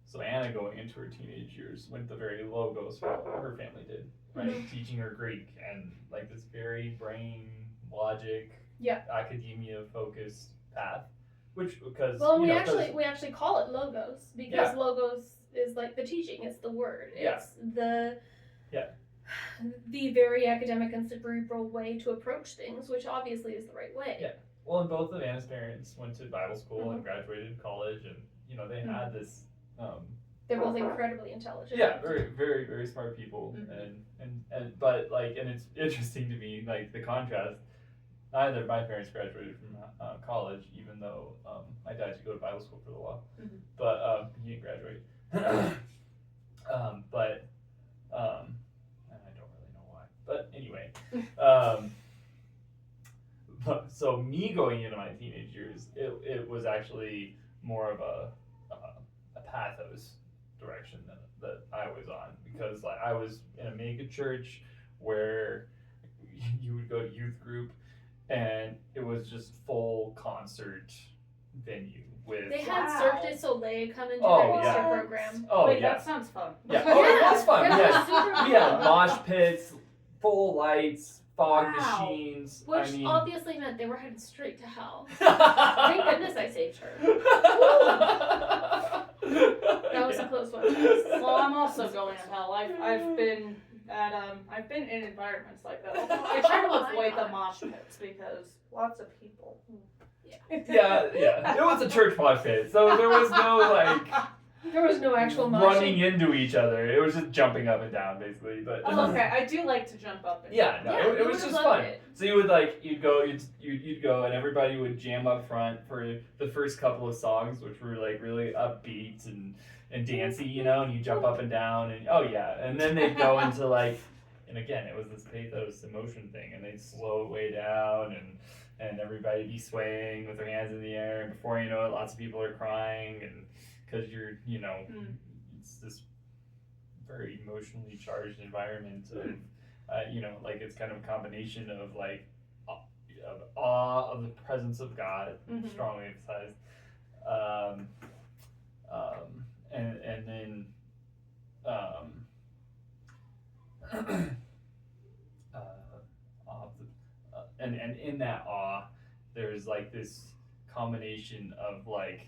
S2: So Anna, going into her teenage years, went the very logos for what her family did, right?
S1: Mm-hmm.
S2: Teaching her Greek and like this very brain logic,
S1: Yeah.
S2: academia focused path, which because
S1: Well,
S2: you
S1: we
S2: know,
S1: actually call it logos because logos is like the teaching, it's the word,
S2: Yeah.
S1: it's the
S2: Yeah.
S1: the very academic and cerebral way to approach things, which obviously is the right way.
S2: Yeah. Well, and both of Anna's parents went to Bible school
S1: Mm-hmm.
S2: and graduated college, and you know they had this.
S1: They're both incredibly intelligent.
S2: Yeah, very, very, very smart people,
S3: Mhm.
S2: and but like, and it's interesting to me like the contrast. Neither of my parents graduated from college, even though my dad did go to Bible school for a while,
S3: Mhm.
S2: but he didn't graduate. But and I don't really know why. But anyway, so me going into my teenage years, it was actually more of a pathos direction that I was on, because like I was in a mega church where you would go to youth group and it was just full concert venue with
S1: They had
S3: Wow.
S1: Cirque du Soleil come and do
S2: Oh,
S1: their Easter
S2: yeah.
S1: program.
S2: oh
S3: Wait,
S2: yeah
S3: that sounds fun.
S2: yeah oh it was fun.
S1: Yeah,
S2: We
S1: it was
S2: had,
S1: super
S2: we had
S1: fun.
S2: mosh pits, full lights, fog
S3: Wow.
S2: machines.
S1: Which
S2: I mean,
S1: obviously meant they were headed straight to hell. Thank goodness I saved her. That was a close one.
S3: Well, I'm also going to hell. I've been in environments like that. Although I try to
S1: Oh my
S3: avoid the
S1: God.
S3: mosh pits because lots of people.
S2: yeah. It was a church mosh pit, so there was no like
S1: There was no actual
S2: running
S1: motion.
S2: into each other. It was just jumping up and down, basically. But
S3: Oh, okay. I do like to jump up and
S2: yeah, no,
S1: Yeah,
S2: it
S1: you
S2: was
S1: would've
S2: just
S1: loved
S2: fun.
S1: it.
S2: So you'd go, and everybody would jam up front for the first couple of songs, which were like really upbeat and dancey, you know, and you jump up and down, and oh yeah, and then they'd go into like, and again, it was this pathos emotion thing, and they'd slow it way down, and everybody be swaying with their hands in the air, and before you know it, lots of people are crying, and because you're, you know, it's this very emotionally charged environment of, you know, like it's kind of a combination of like of awe of the presence of God,
S3: Mhm.
S2: strongly emphasized, and then awe of the, and in that awe, there's like this combination of like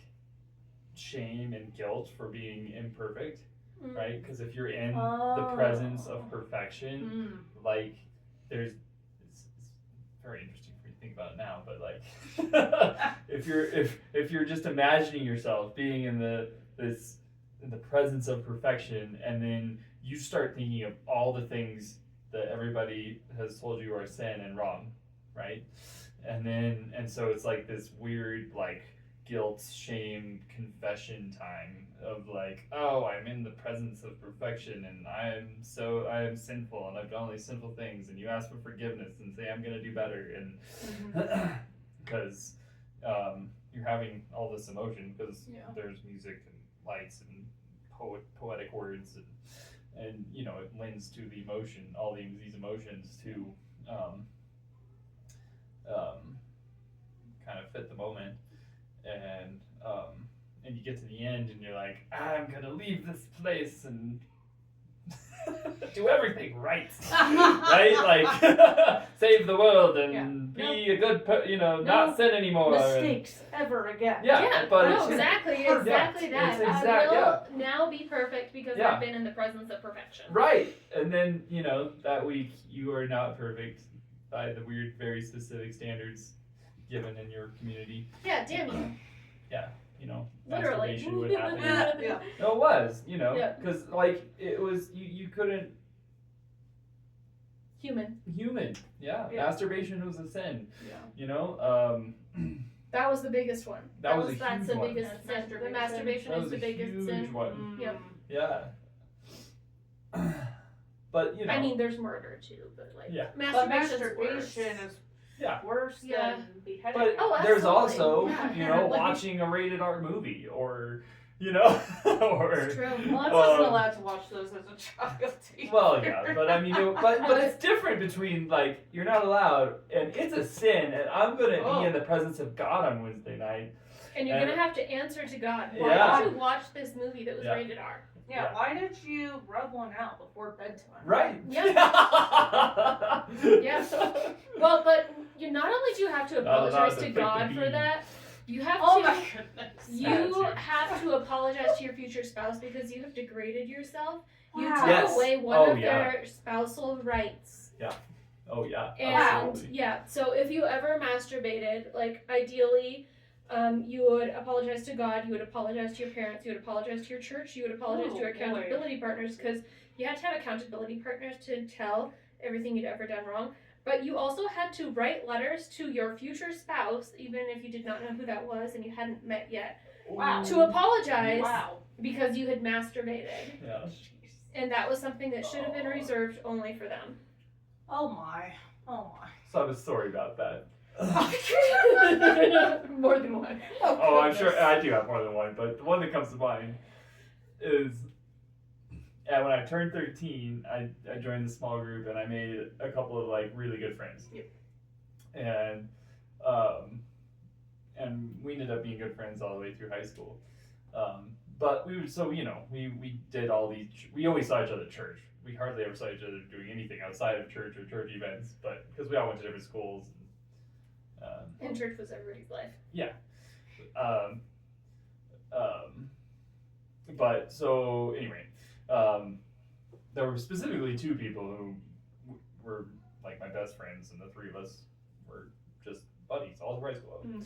S2: shame and guilt for being imperfect,
S1: Mm.
S2: right? Because if you're in the presence of perfection, like there's it's very interesting for you to think about it now, but like if you're just imagining yourself being in the presence of perfection, and then you start thinking of all the things that everybody has told you are sin and wrong, right? And so it's like this weird like guilt, shame, confession time of like, oh, I'm in the presence of perfection, and I am sinful, and I've done all these sinful things, and you ask for forgiveness and say I'm gonna do better, and because you're having all this emotion because
S3: Yeah.
S2: there's music and lights and poetic words, and you know it lends to the emotion, all these emotions to kind of fit the moment, and you get to the end and you're like, I'm gonna leave this place and do everything right, right? Like save the world and be a good, not sin anymore.
S3: mistakes ever again.
S2: Yeah, but
S1: no,
S2: it's-
S1: exactly
S2: Yeah,
S1: that.
S2: it's
S1: I will
S2: yeah.
S1: now be perfect because
S2: Yeah.
S1: I've been in the presence of perfection.
S2: Right, and then that week you are not perfect by the weird, very specific standards given in your community.
S1: Yeah, damn you. Literally.
S2: Masturbation would happen.
S3: Yeah.
S2: No, it was,
S1: Yeah.
S2: because like it was, you couldn't.
S1: Human.
S2: Yeah.
S3: Yeah.
S2: Masturbation was a sin.
S3: Yeah.
S1: That was the biggest one.
S2: That was a
S1: that's
S2: huge
S1: the
S2: one.
S1: biggest sin. The
S3: Masturbation.
S1: masturbation
S2: That
S1: is
S2: was
S1: the
S2: a
S1: biggest
S2: huge
S1: sin.
S2: one.
S1: Yep.
S2: Yeah. But
S1: I mean, there's murder too, but like
S2: Yeah.
S3: But
S1: masturbation's worse.
S3: masturbation is
S2: Yeah.
S3: worse
S1: Yeah.
S3: than beheading.
S2: But
S1: Oh,
S2: there's
S1: absolutely.
S2: also,
S1: Yeah,
S3: apparently.
S2: watching a rated R movie, or, or.
S1: It's true.
S3: Well, I wasn't
S2: Um,
S3: allowed to watch those as a child. Either.
S2: Well, yeah, but I mean, but it's different between like you're not allowed, and it's a sin, and I'm gonna
S3: Oh.
S2: be in the presence of God on Wednesday night.
S1: And you're
S2: And-
S1: gonna have to answer to God. Why
S2: Yeah.
S1: did you watch this movie that was
S2: Yeah.
S1: rated R?
S3: Yeah,
S2: Yeah.
S3: why did you rub one out before bedtime?
S2: Right.
S1: Yeah.
S2: Yeah.
S1: Well, but you not only do you have to
S2: Not allowed
S1: apologize
S2: to
S1: to
S2: pick the
S1: God for
S2: bean.
S1: that, you have
S3: Oh
S1: to.
S3: my goodness.
S1: You
S2: Attitude.
S1: have to apologize to your future spouse because you have degraded yourself. You
S3: Wow.
S1: took
S2: Yes.
S1: away one
S2: Oh,
S1: of
S2: yeah.
S1: their spousal rights.
S2: Oh yeah.
S1: And
S2: Absolutely.
S1: yeah, so if you ever masturbated, like ideally, you would apologize to God, you would apologize to your parents, you would apologize to your church, you would apologize to your
S3: Oh, boy.
S1: accountability partners because you had to have accountability partners to tell everything you'd ever done wrong. But you also had to write letters to your future spouse, even if you did not know who that was and you hadn't met yet,
S3: Wow.
S1: to apologize
S3: Wow.
S1: because you had masturbated.
S2: Yeah.
S1: And that was something that should have been reserved only for them.
S3: Oh my. Oh my.
S2: So I have a story about that.
S1: More than one.
S2: Oh, I'm sure I do have more than one, but the one that comes to mind is, yeah, when I turned 13, I joined the small group and I made a couple of like really good friends.
S3: Yep.
S2: And we ended up being good friends all the way through high school. But we would, so, you know, we did all these, we always saw each other at church. We hardly ever saw each other doing anything outside of church or church events, but because we all went to different schools.
S1: And church was everybody's life.
S2: But so anyway, there were specifically two people who were like my best friends, and the three of us were just buddies all through high school.
S1: Mm.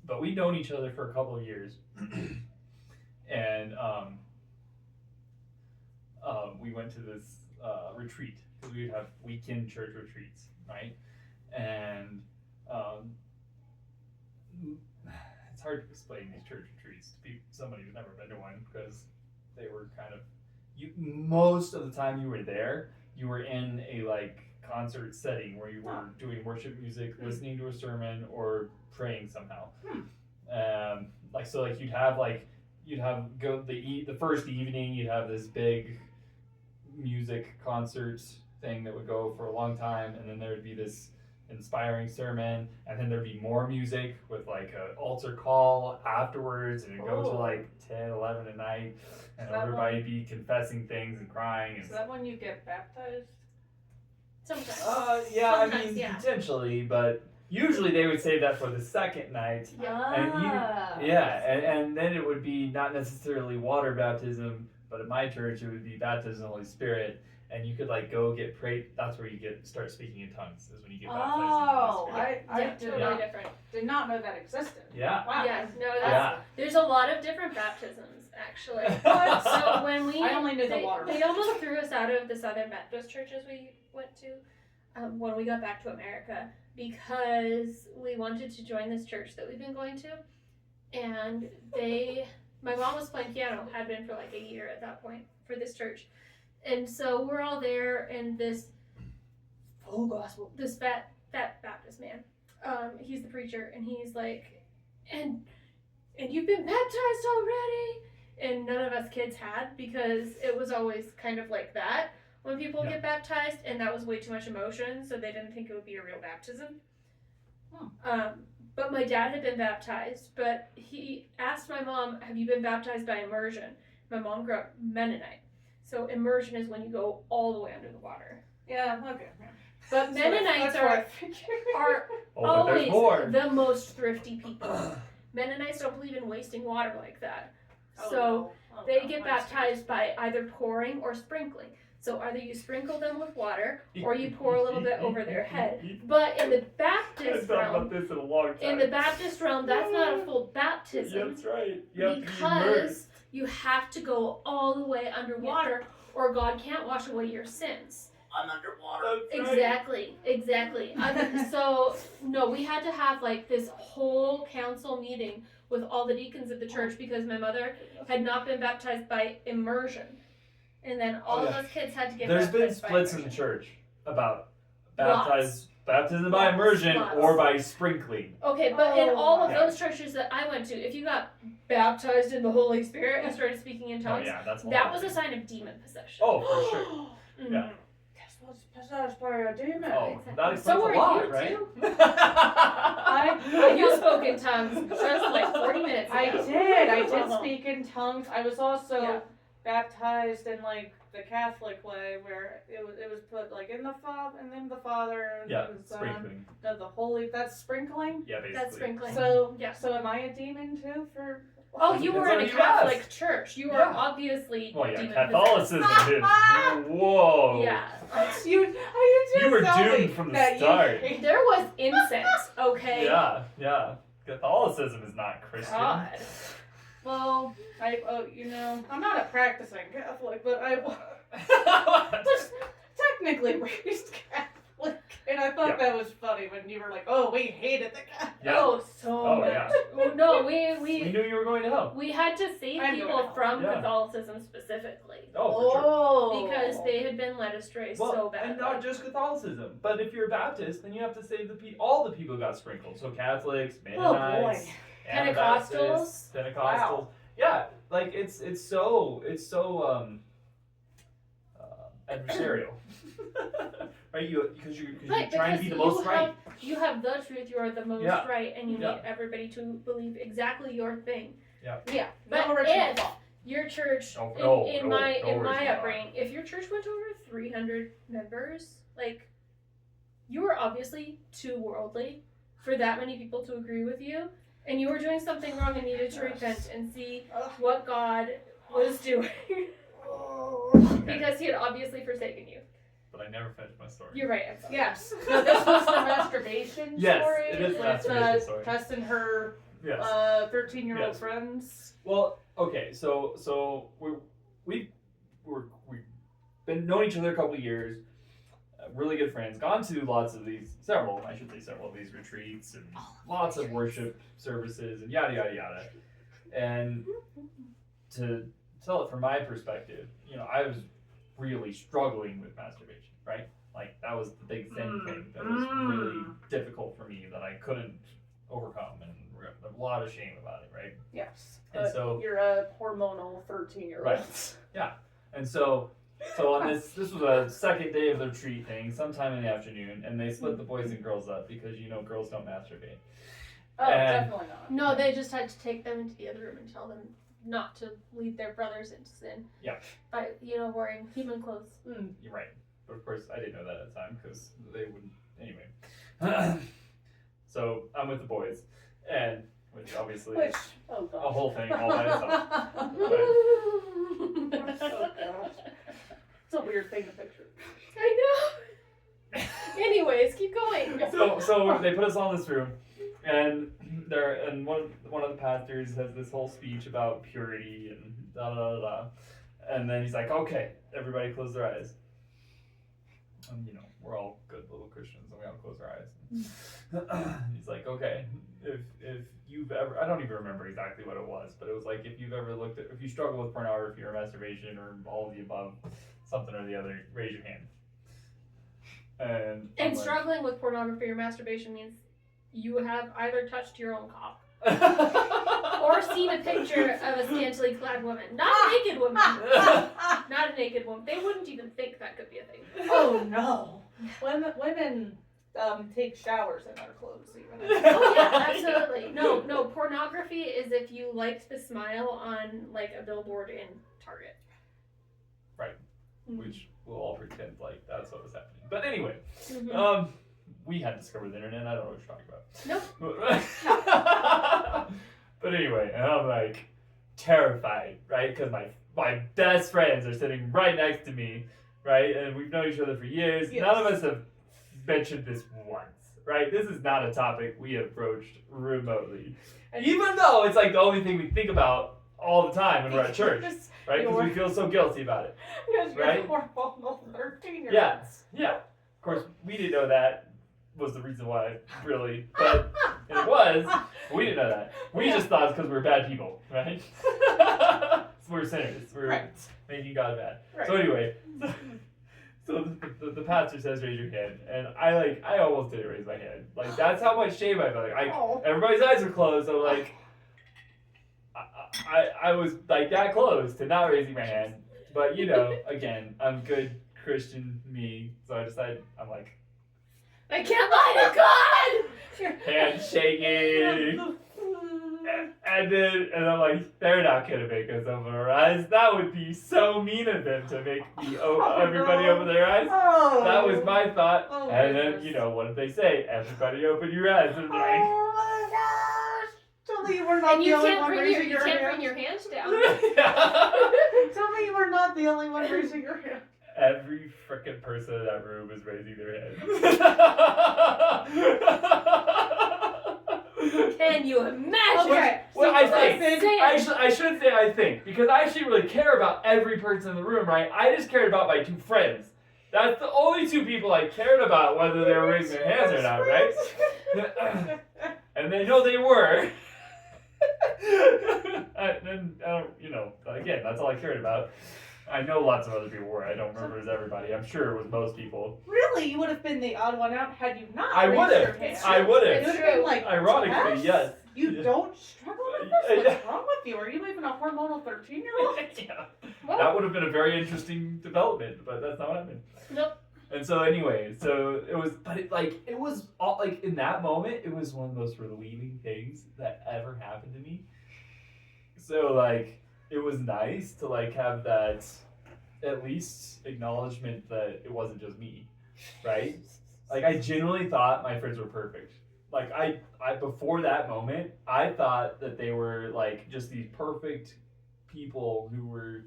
S2: But we'd known each other for a couple of years, and we went to this retreat because we would have weekend church retreats, right? And it's hard to explain these church retreats to somebody who's never been to one, because they were kind of, most of the time you were there, you were in a like concert setting where you were doing worship music, listening to a sermon, or praying somehow. You'd have the first evening, you'd have this big music concert thing that would go for a long time, and then there would be this inspiring sermon, and then there'd be more music with like an altar call afterwards, and it'd go to like 10, 11 at night, and everybody'd be confessing things and crying. And
S3: Is that when you get baptized?
S1: Sometimes.
S2: Yeah, I
S1: Sometimes,
S2: mean,
S1: yeah.
S2: potentially, but usually they would save that for the second night. And then it would be not necessarily water baptism, but at my church it would be baptism in the Holy Spirit, and you could like go get prayed. That's where you start speaking in tongues, is when you get baptized in the Holy Spirit.
S3: I
S1: Totally different.
S3: did not know that existed.
S2: Yeah.
S3: Wow.
S1: Yeah, no,
S2: Yeah.
S1: there's a lot of different baptisms, actually. So when we,
S3: I only knew the water.
S1: They almost threw us out of the Southern Baptist churches we went to when we got back to America, because we wanted to join this church that we've been going to, and my mom was playing piano, had been for like a year at that point for this church, and so we're all there, and this full gospel, this fat Baptist man, he's the preacher, and he's like, and you've been baptized already, and none of us kids had, because it was always kind of like that when people get baptized, and that was way too much emotion, so they didn't think it would be a real baptism. But my dad had been baptized, but he asked my mom, have you been baptized by immersion? My mom grew up Mennonite, so immersion is when you go all the way under the water.
S3: Yeah, okay.
S1: But Mennonites are
S2: But there's more.
S1: always the most thrifty people. Mennonites don't believe in wasting water like that. They get baptized by either pouring or sprinkling. So either you sprinkle them with water or you pour a little bit over their head. But in the Baptist realm,
S2: this in a long time.
S1: that's not a full baptism.
S2: That's right. You have to be
S1: Because
S2: immersed.
S1: you have to go all the way underwater or God can't wash away your sins.
S3: I'm underwater.
S2: That's right.
S1: Exactly. So, no, we had to have like this whole council meeting with all the deacons of the church because my mother had not been baptized by immersion. And then all of us kids had to get
S2: There's
S1: baptized
S2: been
S1: by
S2: splits in the
S1: immersion.
S2: church about
S1: Lots.
S2: baptism by immersion
S1: Lots.
S2: or by sprinkling.
S1: Okay, but in all of
S2: Yeah.
S1: those churches that I went to, if you got baptized in the Holy Spirit and started speaking in
S2: Oh
S1: tongues,
S2: yeah, that's
S1: that was a sign of demon possession.
S2: Oh, for sure.
S1: Mhm.
S2: Yeah.
S3: Guess what's possessed by a demon?
S2: Oh,
S1: Exactly.
S2: that explains
S1: So
S2: a
S1: are
S2: lot,
S1: you,
S2: right?
S1: too.
S3: I
S1: You spoke in tongues just like 40 minutes ago.
S3: I did speak in tongues. I was also
S1: Yeah.
S3: baptized in like the Catholic way, where it was put like in the Father and then the Father and
S2: Yeah,
S3: the Son,
S2: sprinkling.
S3: no, the Holy. That's sprinkling.
S2: Yeah, basically.
S1: That's sprinkling.
S3: So
S1: Yeah.
S3: so am I a demon too for?
S1: Oh, you were in a
S2: That's what you
S1: Catholic
S2: asked.
S1: church. You were
S2: Yeah.
S1: obviously
S2: Well, yeah,
S1: demon
S2: Catholicism
S1: possessed.
S2: is. Whoa.
S1: Yeah.
S3: You
S2: were
S3: tell me
S2: doomed from the
S3: that you-
S2: start.
S1: There was incense, okay?
S2: Yeah. Catholicism is not Christian.
S1: God.
S3: Well, I'm not a practicing Catholic, but I. technically raised Catholic, and I thought that was funny when you were like, "Oh, we hated the Catholics."
S2: Yeah.
S1: Oh, so
S2: Oh,
S1: much.
S2: yeah.
S1: Oh, no,
S2: We
S1: we
S2: knew you were going to hell.
S1: we had to save
S3: I'm
S1: people
S3: going to
S1: from
S2: Yeah.
S1: Catholicism specifically
S2: Oh, for sure.
S3: Oh,
S1: because they had been led astray
S2: Well,
S1: so badly.
S2: and not just Catholicism, but if you're a Baptist, then you have to save all the people who got sprinkled. So Catholics, Mennonites, Anabaptists, Pentecostals.
S3: Wow.
S2: Yeah, like it's so adversarial, right? Because you're
S1: Right,
S2: trying to be the most right.
S1: You have the truth. You are the most
S2: Yeah.
S1: right, and you
S2: Yeah.
S1: need everybody to believe exactly your thing.
S3: Yeah,
S1: But
S3: no original
S1: if
S3: thought.
S1: your church,
S2: No,
S1: in
S2: no
S1: my
S2: original
S1: upbringing, if your church went over 300 members, like you were obviously too worldly for that many people to agree with you, and you were doing something wrong and needed to repent and see
S3: Ugh.
S1: what God was doing because He had obviously forsaken you.
S2: But I never finished my story.
S1: You're right. I'm sorry.
S3: Yes. No, this was the masturbation
S2: Yes,
S3: story.
S2: it is the
S3: with,
S2: masturbation story.
S3: Tess and her
S2: Yes.
S3: 13-year-old
S2: Yes.
S3: friends.
S2: Well, okay, so we've been knowing each other a couple of years, really good friends, gone to several of these retreats and lots of worship services and yada yada yada. And to tell it from my perspective, I was really struggling with masturbation, right? Like that was the big sin thing that was really difficult for me that I couldn't overcome, and a lot of shame about it, right?
S3: Yes.
S2: And so
S3: You're a hormonal 13-year-old.
S2: Right. Yeah. And so on this was a second day of the retreat thing, sometime in the afternoon, and they split the boys and girls up because girls don't masturbate.
S3: Oh,
S2: And-
S3: definitely not.
S1: No, they just had to take them into the other room and tell them not to lead their brothers into sin.
S2: Yeah.
S1: By wearing human clothes.
S2: You're right. But of course I didn't know that at the time because they wouldn't anyway. So I'm with the boys, and which obviously is
S3: Oh
S2: a
S3: gosh.
S2: whole thing all by itself.
S3: Oh gosh. It's a weird thing to picture.
S1: I know. Anyways, keep going.
S2: So they put us all in this room, and one of the pastors has this whole speech about purity and da da da da, and then he's like, "Okay, everybody, close their eyes." And we're all good little Christians, and we all close our eyes. He's like, "Okay, if you've ever, I don't even remember exactly what it was, but it was like if you struggle with pornography or masturbation or all of the above, something or the other, raise your hand." And
S1: And struggling with pornography or masturbation means you have either touched your own cock or seen a picture of a scantily clad woman. Not a naked woman. Not a naked woman. They wouldn't even think that could be a thing.
S3: Oh no. Women take showers in their clothes even.
S1: Oh yeah, absolutely. No, pornography is if you liked the smile on like a billboard in Target.
S2: Right. Which we'll all pretend like that's what was happening. But anyway,
S1: Mhm.
S2: we had discovered the internet. I don't know what you're
S1: Nope.
S2: talking about. But anyway, and I'm like terrified, right? Because my best friends are sitting right next to me, right? And we've known each other for years.
S3: Yes.
S2: None of us have mentioned this once, right? This is not a topic we have broached remotely. And even though it's like the only thing we think about all the time when we're at church, right? Because we feel so guilty about it.
S3: Because you're
S2: Right?
S3: a hormonal 13-year-old.
S2: Yeah. Yeah. Of course, we didn't know that was the reason why, really. But it was. We didn't know that. We just thought it's because we were bad people, right? So we're sinners. We're
S3: Right.
S2: making God bad.
S3: Right.
S2: So anyway, so the pastor says raise your hand, and I almost didn't raise my hand. Like that's how much shame I felt.
S3: Oh.
S2: Everybody's eyes were closed. So like, I was like that close to not raising my hand. But again, I'm good Christian me, so I decided I'm like
S1: I can't lie to God!
S2: hand shaking. And I'm like, they're not gonna make us open our eyes. That would be so mean of them to make me everybody open their eyes.
S3: Oh.
S2: That was my thought.
S3: Oh,
S2: And then,
S3: goodness.
S2: what did they say? Everybody open your eyes. And I'm like,
S3: Oh my gosh! Tell me you were not
S1: And
S3: the
S1: you
S3: only
S1: can't
S3: one
S1: bring
S3: raising
S1: you
S3: your
S1: can't
S3: hand.
S1: bring your hands down.
S3: Tell me you were not the only one raising your hand.
S2: Every frickin' person in that room is raising their hand.
S1: Can you imagine?
S3: Okay.
S2: Well, I think.
S1: Say
S2: I should say I think, because I actually really care about every person in the room, right? I just cared about my two friends. That's the only two people I cared about whether they were raising their hands or not, right? And they know they were. Then again, that's all I cared about. I know lots of other people were. I don't remember it was everybody. I'm sure it was most people.
S3: Really, you would have been the odd one out had you not.
S2: I
S3: raised
S2: would
S3: your
S2: have.
S3: hand.
S2: I would
S3: It would
S2: have.
S3: have been like,
S2: Ironically,
S3: Tess,
S2: yes.
S3: You
S2: Yeah.
S3: don't struggle with this? What's wrong with you? Are you even a hormonal 13-year-old?
S2: Yeah.
S1: Well,
S2: That would have been a very interesting development, but that's not what happened.
S1: nope.
S2: And so anyway, it was all like in that moment, it was one of the most relieving things that ever happened to me. So like it was nice to like have that at least acknowledgement that it wasn't just me, right? Like I genuinely thought my friends were perfect. Like I before that moment, I thought that they were like just these perfect people who were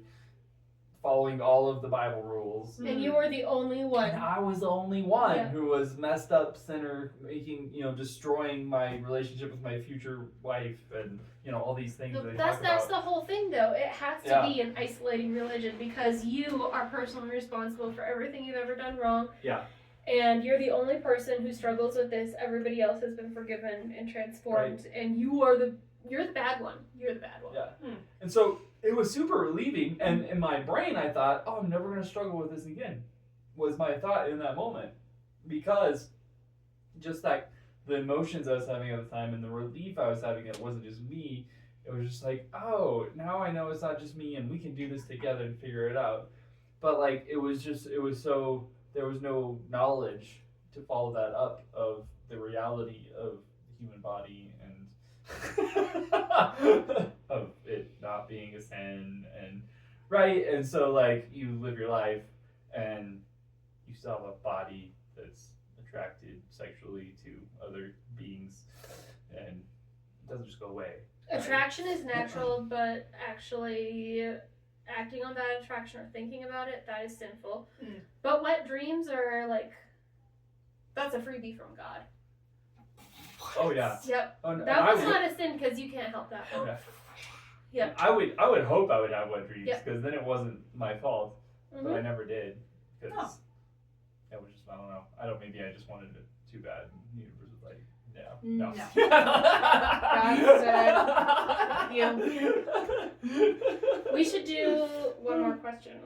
S2: following all of the Bible rules.
S1: And you were the only one.
S2: And I was the only one
S1: Yeah.
S2: who was messed up sinner, destroying my relationship with my future wife, and all these things that they
S1: That's
S2: talk about.
S1: the whole thing, though. It has to
S2: Yeah.
S1: be an isolating religion because you are personally responsible for everything you've ever done wrong.
S2: Yeah.
S1: And you're the only person who struggles with this. Everybody else has been forgiven and transformed, and you're the bad one. You're the bad one.
S2: Yeah. And so it was super relieving, and in my brain I thought, oh, I'm never going to struggle with this again, was my thought in that moment. Because just like the emotions I was having at the time and the relief I was having, it wasn't just me. It was just like, oh, now I know it's not just me and we can do this together and figure it out. But like, there was no knowledge to follow that up of the reality of the human body and of it not being a sin, and right. And so like you live your life and you still have a body that's attracted sexually to other beings, and it doesn't just go away.
S1: Attraction is natural, but actually acting on that attraction or thinking about it, that is sinful. But wet dreams are like, that's a freebie from God.
S2: Oh yeah.
S1: Yep.
S2: Oh, no,
S1: That was not a sin because you can't help that one.
S2: Yeah.
S1: Yep.
S2: I would hope I would have wet dreams
S1: Yep.
S2: because then it wasn't my fault, but I
S1: Mhm.
S2: never did because
S3: Oh.
S2: it was just, I don't know. Maybe I just wanted it too bad. The universe was like, no.
S3: No.
S1: We should do one more question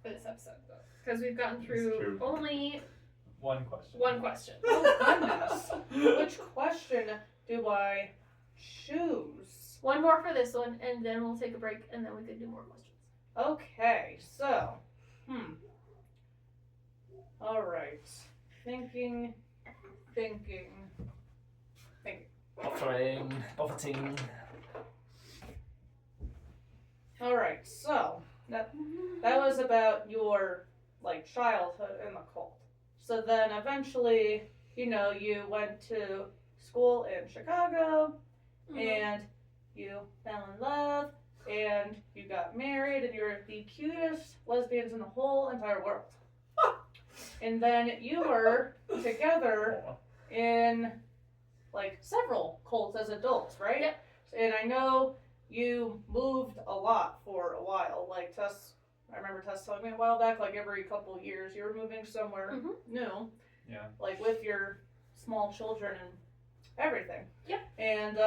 S1: for this episode, though, because we've gotten
S2: It's
S1: through
S2: true.
S1: only
S2: One question.
S1: one question.
S3: Oh, goodness. Which question do I choose?
S1: One more for this one, and then we'll take a break, and then we can do more questions.
S3: Okay, so, all right. Thinking.
S2: Buffeting.
S3: All right, so that was about your childhood in the cult. So then eventually, you went to school in Chicago, and you fell in love, and you got married, and you're the cutest lesbians in the whole entire world. And then you were together in several cults as adults, right?
S1: Yep.
S3: And I know you moved a lot for a while. I remember Tess telling me a while back, every couple years you were moving somewhere new.
S2: Yeah.
S3: With your small children and everything.
S1: Yep.
S3: And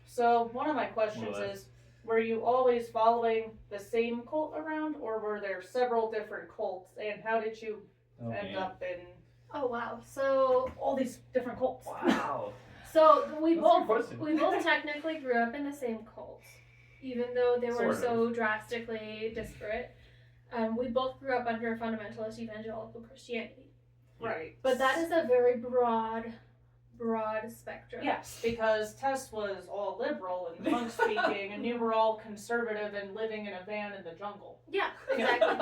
S3: so one of my questions
S2: Well,
S3: is, were you always following the same cult around, or were there several different cults, and how did you end up in
S1: Oh wow! So
S3: all these different cults?
S2: Wow.
S1: we
S2: That's a
S1: both
S2: good question.
S1: we both technically grew up in the same cult, even though they were
S2: Sort of.
S1: so drastically disparate. We both grew up under fundamentalist evangelical Christianity,
S3: Right.
S1: but that is a very broad spectrum.
S3: Yes, because Tess was all liberal and tongue speaking, and you were all conservative and living in a van in the jungle.
S1: Yeah, exactly.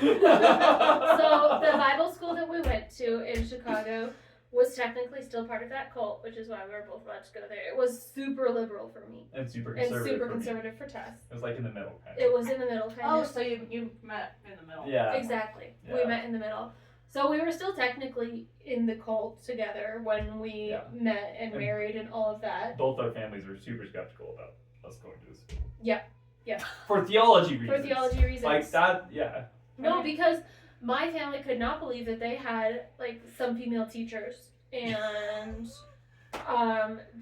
S1: So the Bible school that we went to in Chicago was technically still part of that cult, which is why we were both allowed to go there. It was super liberal for me
S2: And super
S1: and
S2: conservative.
S1: super
S2: for me.
S1: conservative for Tess.
S2: It was in the middle, kind of.
S1: It was in the middle, kind
S3: Oh,
S1: of.
S3: so you met in the middle.
S2: Yeah.
S1: Exactly. We
S2: Yeah.
S1: met in the middle. So we were still technically in the cult together when we
S2: Yeah.
S1: met and
S2: And-
S1: married and all of that.
S2: Both our families were super skeptical about us going to this school.
S1: Yeah. Yeah.
S2: For theology reasons.
S1: For theology reasons.
S2: Like that, yeah.
S1: No, because my family could not believe that they had like some female teachers, and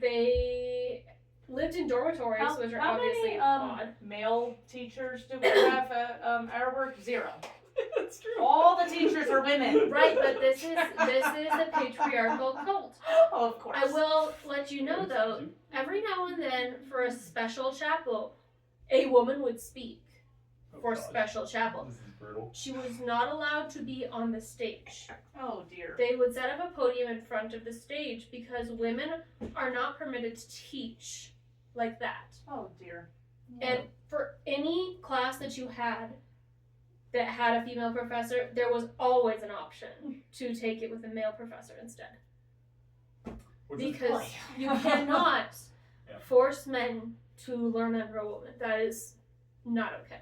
S1: they lived in dormitories, which are
S3: how
S1: obviously
S3: many
S1: odd.
S3: male teachers do we have at our work? 0.
S2: That's true.
S3: All the teachers are women.
S1: Right, but this is a patriarchal cult.
S3: Oh, of course.
S1: I will let you know though, every now and then for a special chapel, a woman would speak for
S2: gosh.
S1: special chapel.
S2: This is brutal.
S1: She was not allowed to be on the stage.
S3: Oh dear.
S1: They would set up a podium in front of the stage because women are not permitted to teach like that.
S3: Oh dear.
S1: And for any class that you had that had a female professor, there was always an option to take it with a male professor instead.
S2: Which is
S1: Because
S3: Boy.
S1: you cannot
S2: Yeah.
S1: force men to learn under a woman. That is not okay.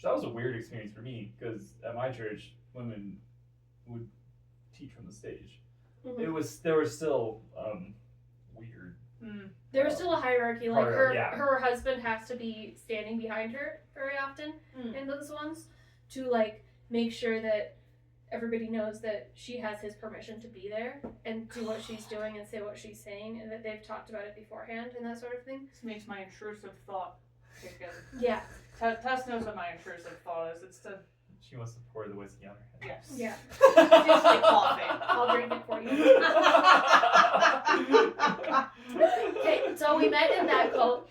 S2: that was a weird experience for me because at my church, women would teach from the stage.
S1: Mhm.
S2: There was still weird.
S1: There was still a hierarchy. Like
S2: Yeah.
S1: her husband has to be standing behind her very often in those ones to like make sure that everybody knows that she has his permission to be there and do what she's doing and say what she's saying, and that they've talked about it beforehand and that sort of thing.
S3: This makes my intrusive thought kick in.
S1: Yeah.
S3: Tess knows what my intrusive thought is. It's to
S2: She wants to pour the whiskey on her head.
S3: yes.
S1: Yeah.
S3: It's usually coffee.
S1: I'll drink it for you. Okay, so we met in that cult.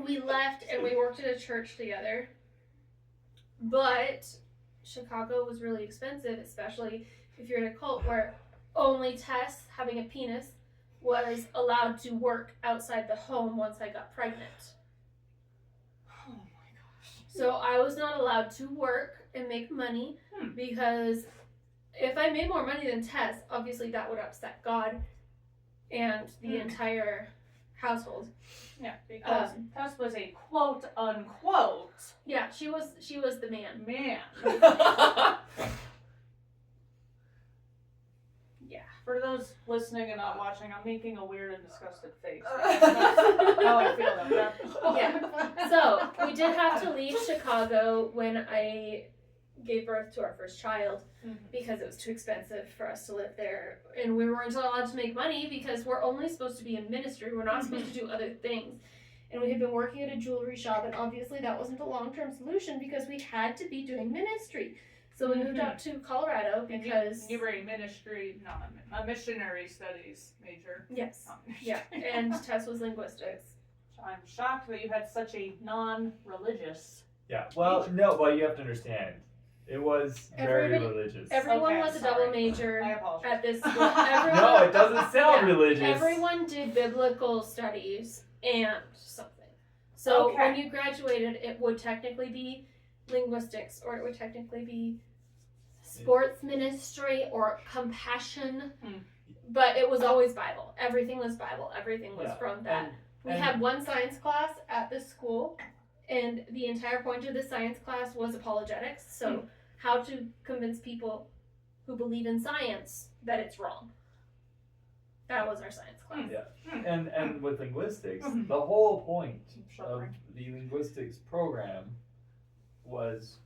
S1: We left and we worked at a church together. But Chicago was really expensive, especially if you're in a cult where only Tess, having a penis, was allowed to work outside the home once I got pregnant.
S3: Oh my gosh.
S1: So I was not allowed to work and make money because if I made more money than Tess, obviously that would upset God and the entire household.
S3: Yeah, because Tess was a quote unquote
S1: Yeah, she was the man.
S3: man.
S1: Yeah.
S3: For those listening and not watching, I'm making a weird and disgusted face. That's how I feel about that.
S1: Yeah. So we did have to leave Chicago when I gave birth to our first child because it was too expensive for us to live there, and we weren't allowed to make money because we're only supposed to be in ministry. We're not supposed to do other things. And we had been working at a jewelry shop, and obviously that wasn't a long-term solution because we had to be doing ministry. So we moved out to Colorado because
S3: you were a ministry, not a missionary studies major.
S1: yes,
S3: Not
S1: yeah,
S3: missionary.
S1: and Tess was linguistics.
S3: I'm shocked that you had such a non-religious.
S2: Yeah. Well, no, but you have to understand, it was very
S1: Everybody-
S2: religious.
S1: Everyone
S3: Okay,
S1: was a
S3: sorry.
S1: double major
S3: I apologize.
S1: at this school. Everyone,
S2: No, it doesn't sound
S1: Yeah,
S2: religious.
S1: Everyone did biblical studies and something. So
S3: Okay.
S1: when you graduated, it would technically be linguistics, or it would technically be sports ministry or compassion. But it was always Bible. Everything was Bible. Everything was
S2: Yeah,
S1: from that. We
S2: and-
S1: had one science class at this school, and the entire point of the science class was apologetics. So how to convince people who believe in science that it's wrong. That was our science class.
S2: And with linguistics,
S3: Mhm.
S2: the whole point
S3: Short
S2: of
S3: break.
S2: the linguistics program was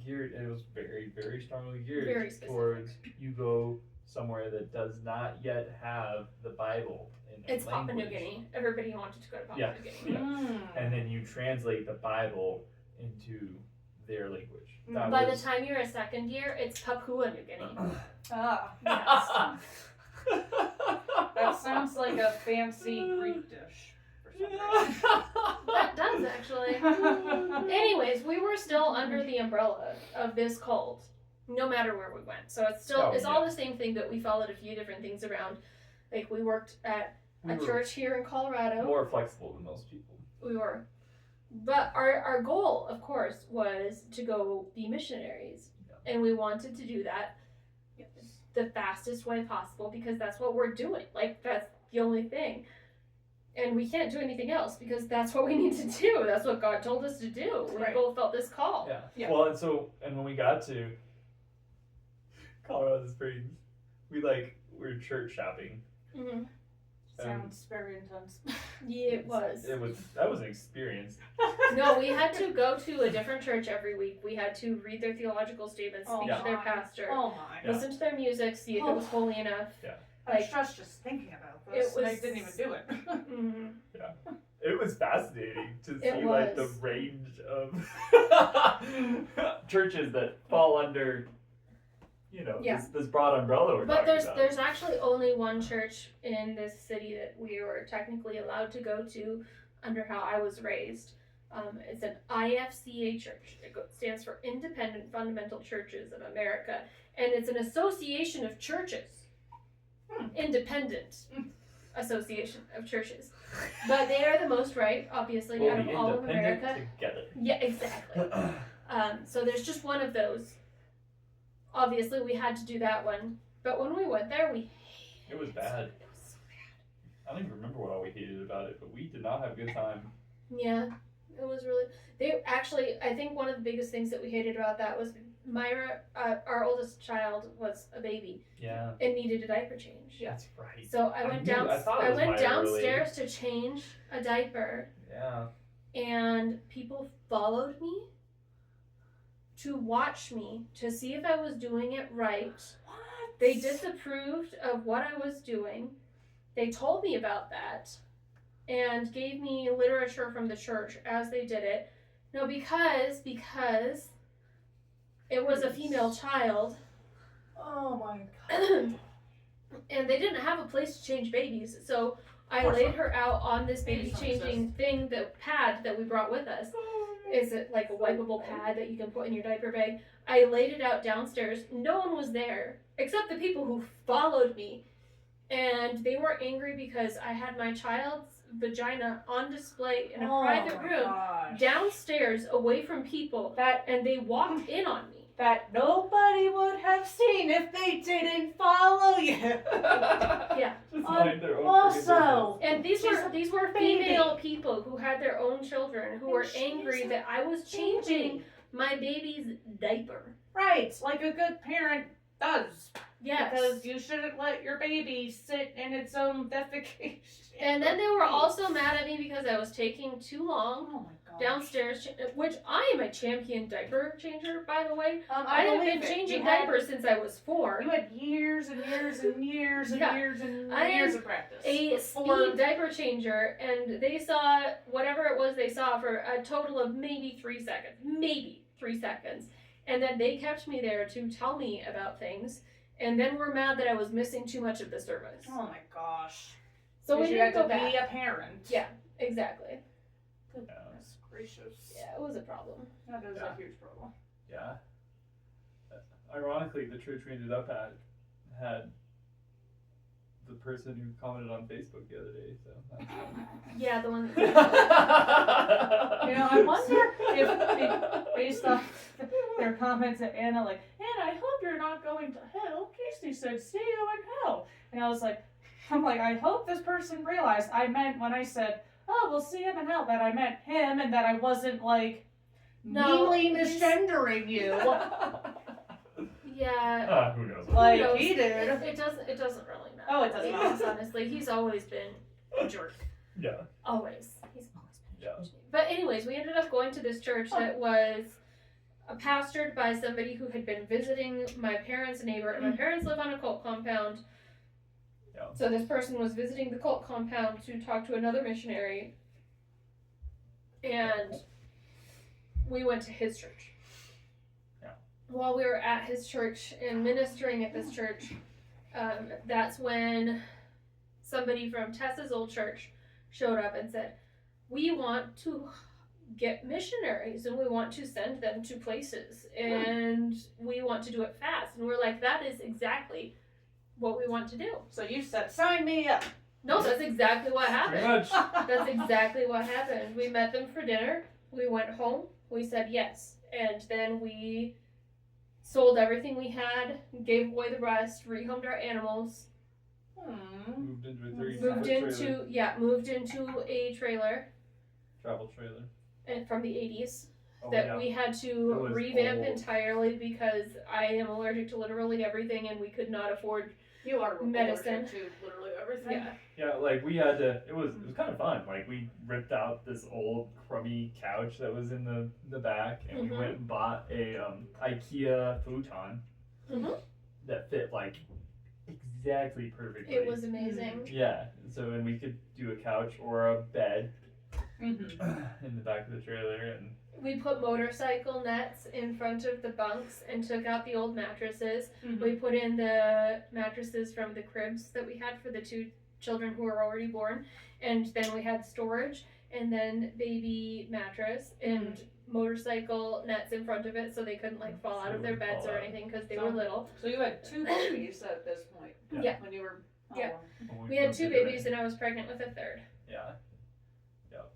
S2: geared. It was very, very strongly geared
S1: Very specific.
S2: towards you go somewhere that does not yet have the Bible in
S1: It's
S2: a
S1: Papua New
S2: language.
S1: Guinea. Everybody wanted to go to Papua
S2: Yeah.
S1: New Guinea.
S2: Yeah. And then you translate the Bible into their language. That
S1: By
S2: was,
S1: the time you're a second year, it's Papua New Guinea.
S3: Ah, that sounds like a fancy Greek dish. For some reason.
S1: That does actually. Anyways, we were still under the umbrella of this cult, no matter where we went. So it's still it's all the same thing, but we followed a few different things around. Like we worked at
S2: we
S1: a
S2: were
S1: church here in Colorado.
S2: more flexible than most people.
S1: We were. But our goal, of course, was to go be missionaries.
S2: Yeah.
S1: And we wanted to do that the fastest way possible because that's what we're doing. Like, that's the only thing. And we can't do anything else because that's what we need to do. That's what God told us to do. We
S3: Right.
S1: both felt this call.
S3: Yeah.
S2: Well, and when we got to Colorado Springs, we were church shopping.
S1: Mm-hmm.
S3: So Sounds very intense.
S1: Yeah, it was.
S2: That was an experience.
S1: No, we had to go to a different church every week. We had to read their theological statements, speak
S2: Yeah.
S1: to their pastor,
S3: Oh my.
S2: Yeah.
S1: listen to their music, see if it was holy enough.
S2: Yeah.
S3: I'm
S1: Like,
S3: stressed just thinking about this.
S1: It
S3: I
S1: was-
S3: didn't even do it.
S1: mhm.
S2: It was fascinating to
S1: It
S2: see like the
S1: was.
S2: range of churches that fall under,
S1: Yeah.
S2: this broad umbrella we're
S1: But
S2: talking about.
S1: there's actually only one church in this city that we were technically allowed to go to under how I was raised. It's an IFCA church. It stands for Independent Fundamental Churches of America, and it's an association of churches. Independent association of churches. But they are the most right, obviously,
S2: We'll
S1: out
S2: be
S1: of all of
S2: independent
S1: America.
S2: together.
S1: Yeah, exactly. So there's just one of those. Obviously, we had to do that one. But when we went there, we hated
S2: It was bad.
S1: It was so bad.
S2: I don't even remember what all we hated about it, but we did not have a good time.
S1: Yeah, it was really. They actually, I think one of the biggest things that we hated about that was Myra, our oldest child, was a baby
S2: Yeah.
S1: and needed a diaper change.
S2: That's right.
S1: So I went down.
S2: I thought it
S1: I
S2: was
S1: went
S2: Myra
S1: downstairs to change a diaper,
S2: Yeah.
S1: and people followed me to watch me to see if I was doing it right.
S3: What?
S1: They disapproved of what I was doing. They told me about that and gave me literature from the church as they did it. No, because it was a female child
S3: Oh my god.
S1: and they didn't have a place to change babies. So I
S3: course
S1: laid
S3: not.
S1: her out on this baby
S3: Babies don't
S1: changing thing, the pad that we brought with us. Is it like a wipeable pad that you can put in your diaper bag? I laid it out downstairs. No one was there except the people who followed me. And they were angry because I had my child's vagina on display in a private room
S3: Gosh.
S1: downstairs away from people.
S3: That
S1: And they walked in on me.
S3: nobody would have seen if they didn't follow you.
S1: Yeah.
S2: Just mind their own
S3: Also,
S1: And these
S3: She's
S1: were
S3: baby.
S1: female people who had their own children who
S3: And
S1: were
S3: she's
S1: angry
S3: a
S1: that I was changing my baby's diaper.
S3: right, like a good parent does.
S1: Yes.
S3: Because you shouldn't let your baby sit in its own defecation.
S1: And then they were also mad at me because I was taking too long
S3: Oh my god.
S1: downstairs, which I am a champion diaper changer, by the way.
S3: I
S1: I have
S3: believe
S1: been
S3: it.
S1: changing
S3: You had-
S1: diapers since I was 4.
S3: You had years and years and years and
S1: Yeah.
S3: years and
S1: I
S3: years
S1: am
S3: of practice.
S1: A
S3: Before-
S1: speed diaper changer, and they saw whatever it was they saw for a total of maybe 3 seconds. Maybe 3 seconds. And then they kept me there to tell me about things, and then were mad that I was missing too much of the service.
S3: Oh my gosh.
S1: So we
S3: 'Cause you
S1: didn't
S3: had
S1: go
S3: to
S1: back.
S3: be a parent.
S1: Yeah. Exactly.
S3: Goodness gracious.
S1: Yeah, it was a problem.
S3: That is
S2: Yeah.
S3: a huge problem.
S2: Yeah. Ironically, the church we ended up at had the person who commented on Facebook the other day, so that's fun.
S1: Yeah, the one.
S3: You know, I wonder if based off their comments at Anna, like, Anna, I hope you're not going to hell. Casey said, see you in hell. And I was like, I hope this person realized I meant when I said, oh, we'll see him in hell, that I meant him and that I wasn't, like,
S1: No,
S3: meanly
S1: he's-
S3: misgendering you.
S1: Yeah.
S2: Who knows?
S3: Like,
S1: Who knows?
S3: he did.
S1: It doesn't really matter.
S3: Oh, it does not.
S1: Honestly, he's always been a jerk.
S2: Yeah.
S1: Always. He's always been a
S2: Yeah.
S1: jerk. But anyways, we ended up going to this church that was pastored by somebody who had been visiting my parents' neighbor. My parents live on a cult compound.
S2: Yeah.
S1: So this person was visiting the cult compound to talk to another missionary. And we went to his church.
S2: Yeah.
S1: While we were at his church and ministering at this church, that's when somebody from Tessa's old church showed up and said, we want to get missionaries and we want to send them to places and we want to do it fast. And we're like, that is exactly what we want to do.
S3: So you said, sign me up.
S1: No, that's exactly what
S2: Pretty
S1: happened.
S2: much.
S1: That's exactly what happened. We met them for dinner. We went home. We said yes. And then we sold everything we had, gave away the rest, rehomed our animals,
S2: Moved into a 30
S1: moved into a trailer
S2: travel trailer.
S1: and from the 80s
S2: Oh,
S1: that
S2: yeah.
S1: we had
S2: It
S1: to
S2: was
S1: revamp
S2: old.
S1: entirely because I am allergic to literally everything and we could not afford
S3: You are
S1: Medicine.
S3: allergic to literally everything. everything.
S2: Yeah, like we had to. It was kind of fun. Like we ripped out this old crummy couch that was in the back, and we went and bought a IKEA futon
S1: Mhm.
S2: that fit like exactly perfectly.
S1: It was amazing.
S2: Yeah. So and we could do a couch or a bed
S3: Mm-hmm.
S2: in the back of the trailer, and
S1: We put motorcycle nets in front of the bunks and took out the old mattresses.
S3: Mm-hmm.
S1: We put in the mattresses from the cribs that we had for the 2 children who were already born, and then we had storage, and then baby mattress and motorcycle nets in front of it so they couldn't like fall out of their beds or anything because they were little.
S3: So you had 2 babies at this point.
S1: Yeah.
S3: When you were.
S1: Yeah.
S2: when
S1: We had
S2: moved
S1: 2
S2: into it.
S1: babies and I was pregnant with a 3rd.
S2: Yeah. Yep.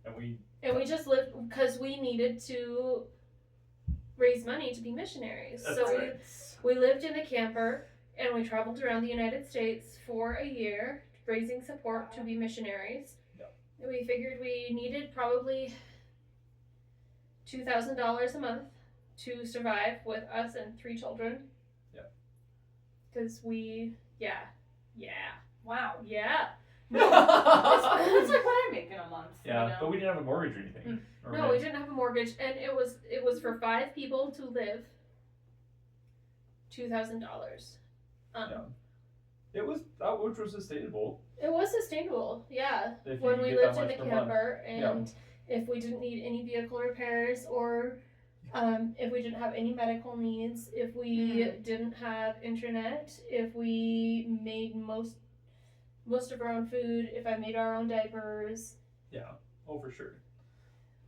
S2: And we.
S1: And we just lived because we needed to raise money to be missionaries.
S2: That's
S1: So
S2: right.
S1: we lived in a camper and we traveled around the United States for a year raising support to be missionaries.
S2: Yep.
S1: And we figured we needed probably $2,000 a month to survive with us and 3 children.
S2: Yep.
S1: Because yeah.
S3: Wow.
S1: No,
S3: That's like what I'm making a month.
S2: Yeah,
S3: You know?
S2: but we didn't have a mortgage or anything. Or
S1: no, we didn't have a mortgage, and it was for 5 people to live. $2,000.
S2: Yeah. It was which was sustainable.
S1: It was sustainable, yeah.
S2: If
S1: When
S2: you
S1: we
S2: get
S1: lived
S2: that
S1: in
S2: much
S1: the
S2: per month.
S1: camper, and if we didn't need any vehicle repairs, or if we didn't have any medical needs, if we didn't have internet, if we made most of our own food, if I made our own diapers,
S2: Yeah. Oh, for sure.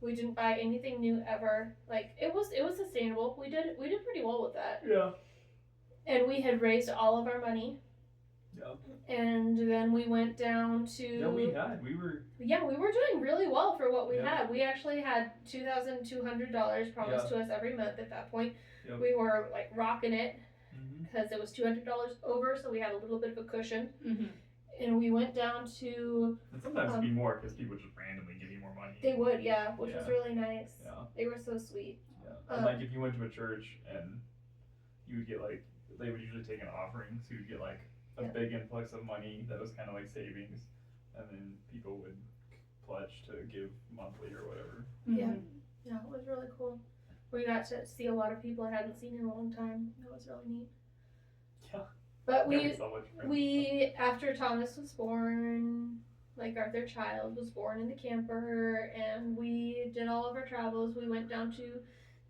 S1: we didn't buy anything new ever. Like it was sustainable. We did pretty well with that.
S2: Yeah.
S1: And we had raised all of our money.
S2: Yeah.
S1: And then we went down to
S2: We were.
S1: Yeah, we were doing really well for what we
S2: Yeah.
S1: had. We actually had $2,200 promised to us every month at that point.
S2: Yep.
S1: We were like rocking it
S2: Mm-hmm.
S1: because it was $200 over, so we had a little bit of a cushion.
S3: Mm-hmm.
S1: And we went down to
S2: And sometimes it'd be more because people just randomly give you more money.
S1: they would, yeah, which was
S2: Yeah.
S1: really nice.
S2: Yeah.
S1: They were so sweet.
S2: Yeah. And
S1: Um,
S2: like if you went to a church and you would get like they would usually take an offering, so you'd get like a
S1: Yeah.
S2: big influx of money that was kind of like savings, and then people would pledge to give monthly or whatever.
S1: Yeah. Yeah, it was really cool. We got to see a lot of people I hadn't seen in a long time. That was really neat.
S2: Yeah.
S1: But
S2: Yeah,
S1: we
S2: saw much friends.
S1: We, after Thomas was born, like our 3rd child was born in the camper, and we did all of our travels. We went down to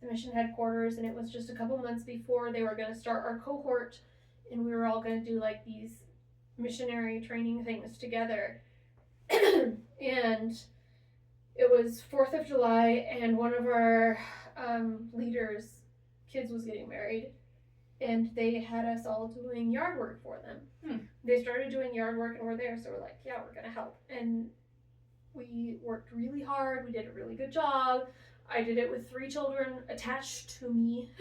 S1: the mission headquarters, and it was just a couple months before they were going to start our cohort, and we were all going to do like these missionary training things together. And it was 4th of July, and one of our leaders' kids was getting married. And they had us all doing yard work for them. They started doing yard work and we're there, so we're like, yeah, we're gonna help. And we worked really hard. We did a really good job. I did it with 3 children attached to me.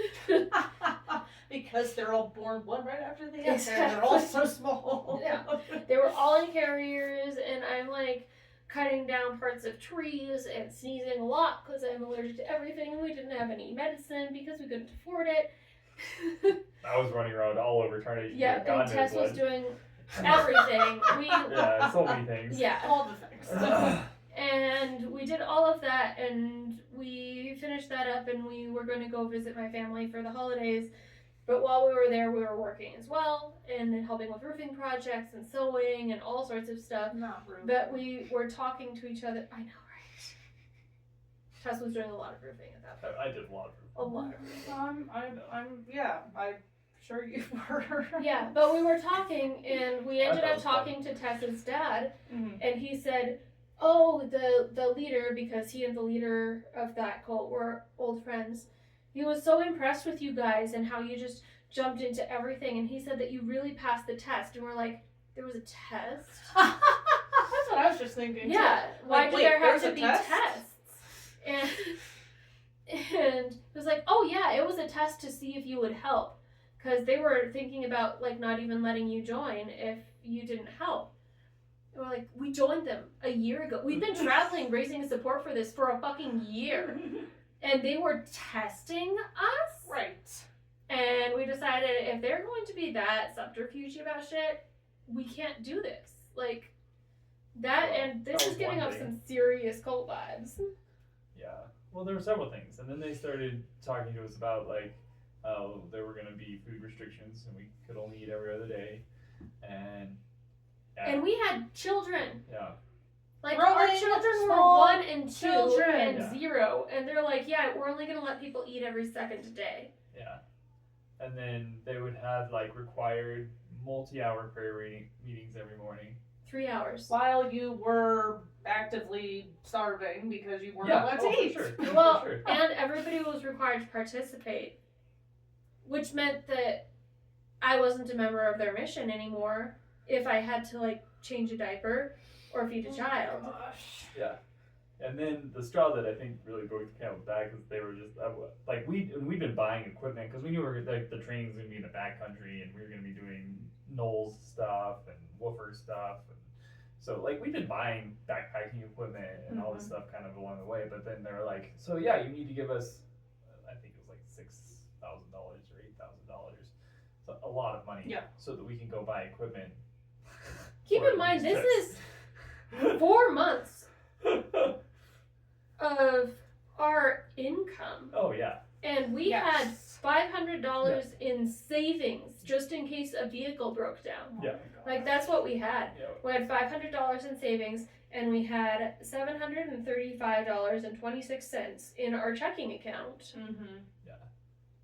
S3: Because they're all born one right after the other.
S1: Exactly.
S3: They're all so small.
S1: Yeah. They were all in carriers, and I'm like cutting down parts of trees and sneezing a lot because I'm allergic to everything. And we didn't have any medicine because we couldn't afford it.
S2: I was running around all over trying to
S1: Yeah,
S2: get God
S1: and
S2: knows
S1: Tess was
S2: what.
S1: doing everything.
S2: Yeah, so many things.
S1: Yeah.
S3: All the things.
S1: And we did all of that, and we finished that up, and we were going to go visit my family for the holidays. But while we were there, we were working as well, and then helping with roofing projects and sewing and all sorts of stuff.
S3: Not rude.
S1: But we were talking to each other. I know, right? Tess was doing a lot of roofing at that point.
S2: I did a lot of
S1: A lot of roofing.
S3: I'm sure you were.
S1: Yeah, but we were talking, and we ended
S2: That
S1: up
S2: was fun.
S1: talking to Tessa's dad,
S3: Mhm.
S1: and he said, oh, the leader, because he and the leader of that cult were old friends, he was so impressed with you guys and how you just jumped into everything, and he said that you really passed the test. And we're like, there was a test?
S3: That's what I was just thinking.
S1: Yeah, why
S3: Like,
S1: do
S3: wait,
S1: there have
S3: there's
S1: to
S3: a
S1: be
S3: test?
S1: tests? And it was like, oh yeah, it was a test to see if you would help, because they were thinking about like not even letting you join if you didn't help. And we're like, we joined them a year ago. We've been traveling raising support for this for a fucking year, and they were testing us.
S3: Right.
S1: And we decided if they're going to be that subterfuge about shit, we can't do this. Like, that,
S2: Well,
S1: and this
S2: that
S1: is
S2: was
S1: giving
S2: one
S1: off
S2: thing.
S1: some serious cult vibes.
S2: Yeah. Well, there were several things, and then they started talking to us about like, oh, there were gonna be food restrictions, and we could only eat every other day, and
S1: And we had children.
S2: yeah,
S1: Like,
S3: Growing
S1: our children were
S3: small
S1: 1 and 2
S3: children.
S1: and
S2: Yeah.
S1: 0, and they're like, yeah, we're only gonna let people eat every second day.
S2: yeah, and then they would have like required multi-hour prayer meetings every morning.
S1: 3 hours.
S3: While you were actively starving because you weren't
S2: Yeah,
S3: allowed
S2: oh,
S3: to
S2: for
S3: eat.
S2: sure.
S1: Well,
S2: For sure.
S1: and everybody was required to participate, which meant that I wasn't a member of their mission anymore if I had to, like, change a diaper or feed a child.
S3: Gosh.
S2: Yeah. And then the straw that I think really broke the camel's back is they were just like we'd been buying equipment because we knew like the training's gonna be in the backcountry and we were gonna be doing Knowles stuff and Woofer stuff, and so like we'd been buying backpacking equipment and all this stuff kind of along the way. But then they were like, so yeah, you need to give us, I think it was like $6,000 or $8,000, so a lot of money,
S3: Yeah.
S2: so that we can go buy equipment.
S1: Keep
S2: for
S1: in mind,
S2: these
S1: this
S2: trips.
S1: is 4 months of our income.
S2: Oh yeah.
S1: And we
S3: Yes.
S1: had $500 in savings just in case a vehicle broke down.
S2: Yeah.
S1: Like, that's what we had.
S2: Yeah.
S1: We had $500 in savings, and we had $735.26 in our checking account
S3: Mm-hmm.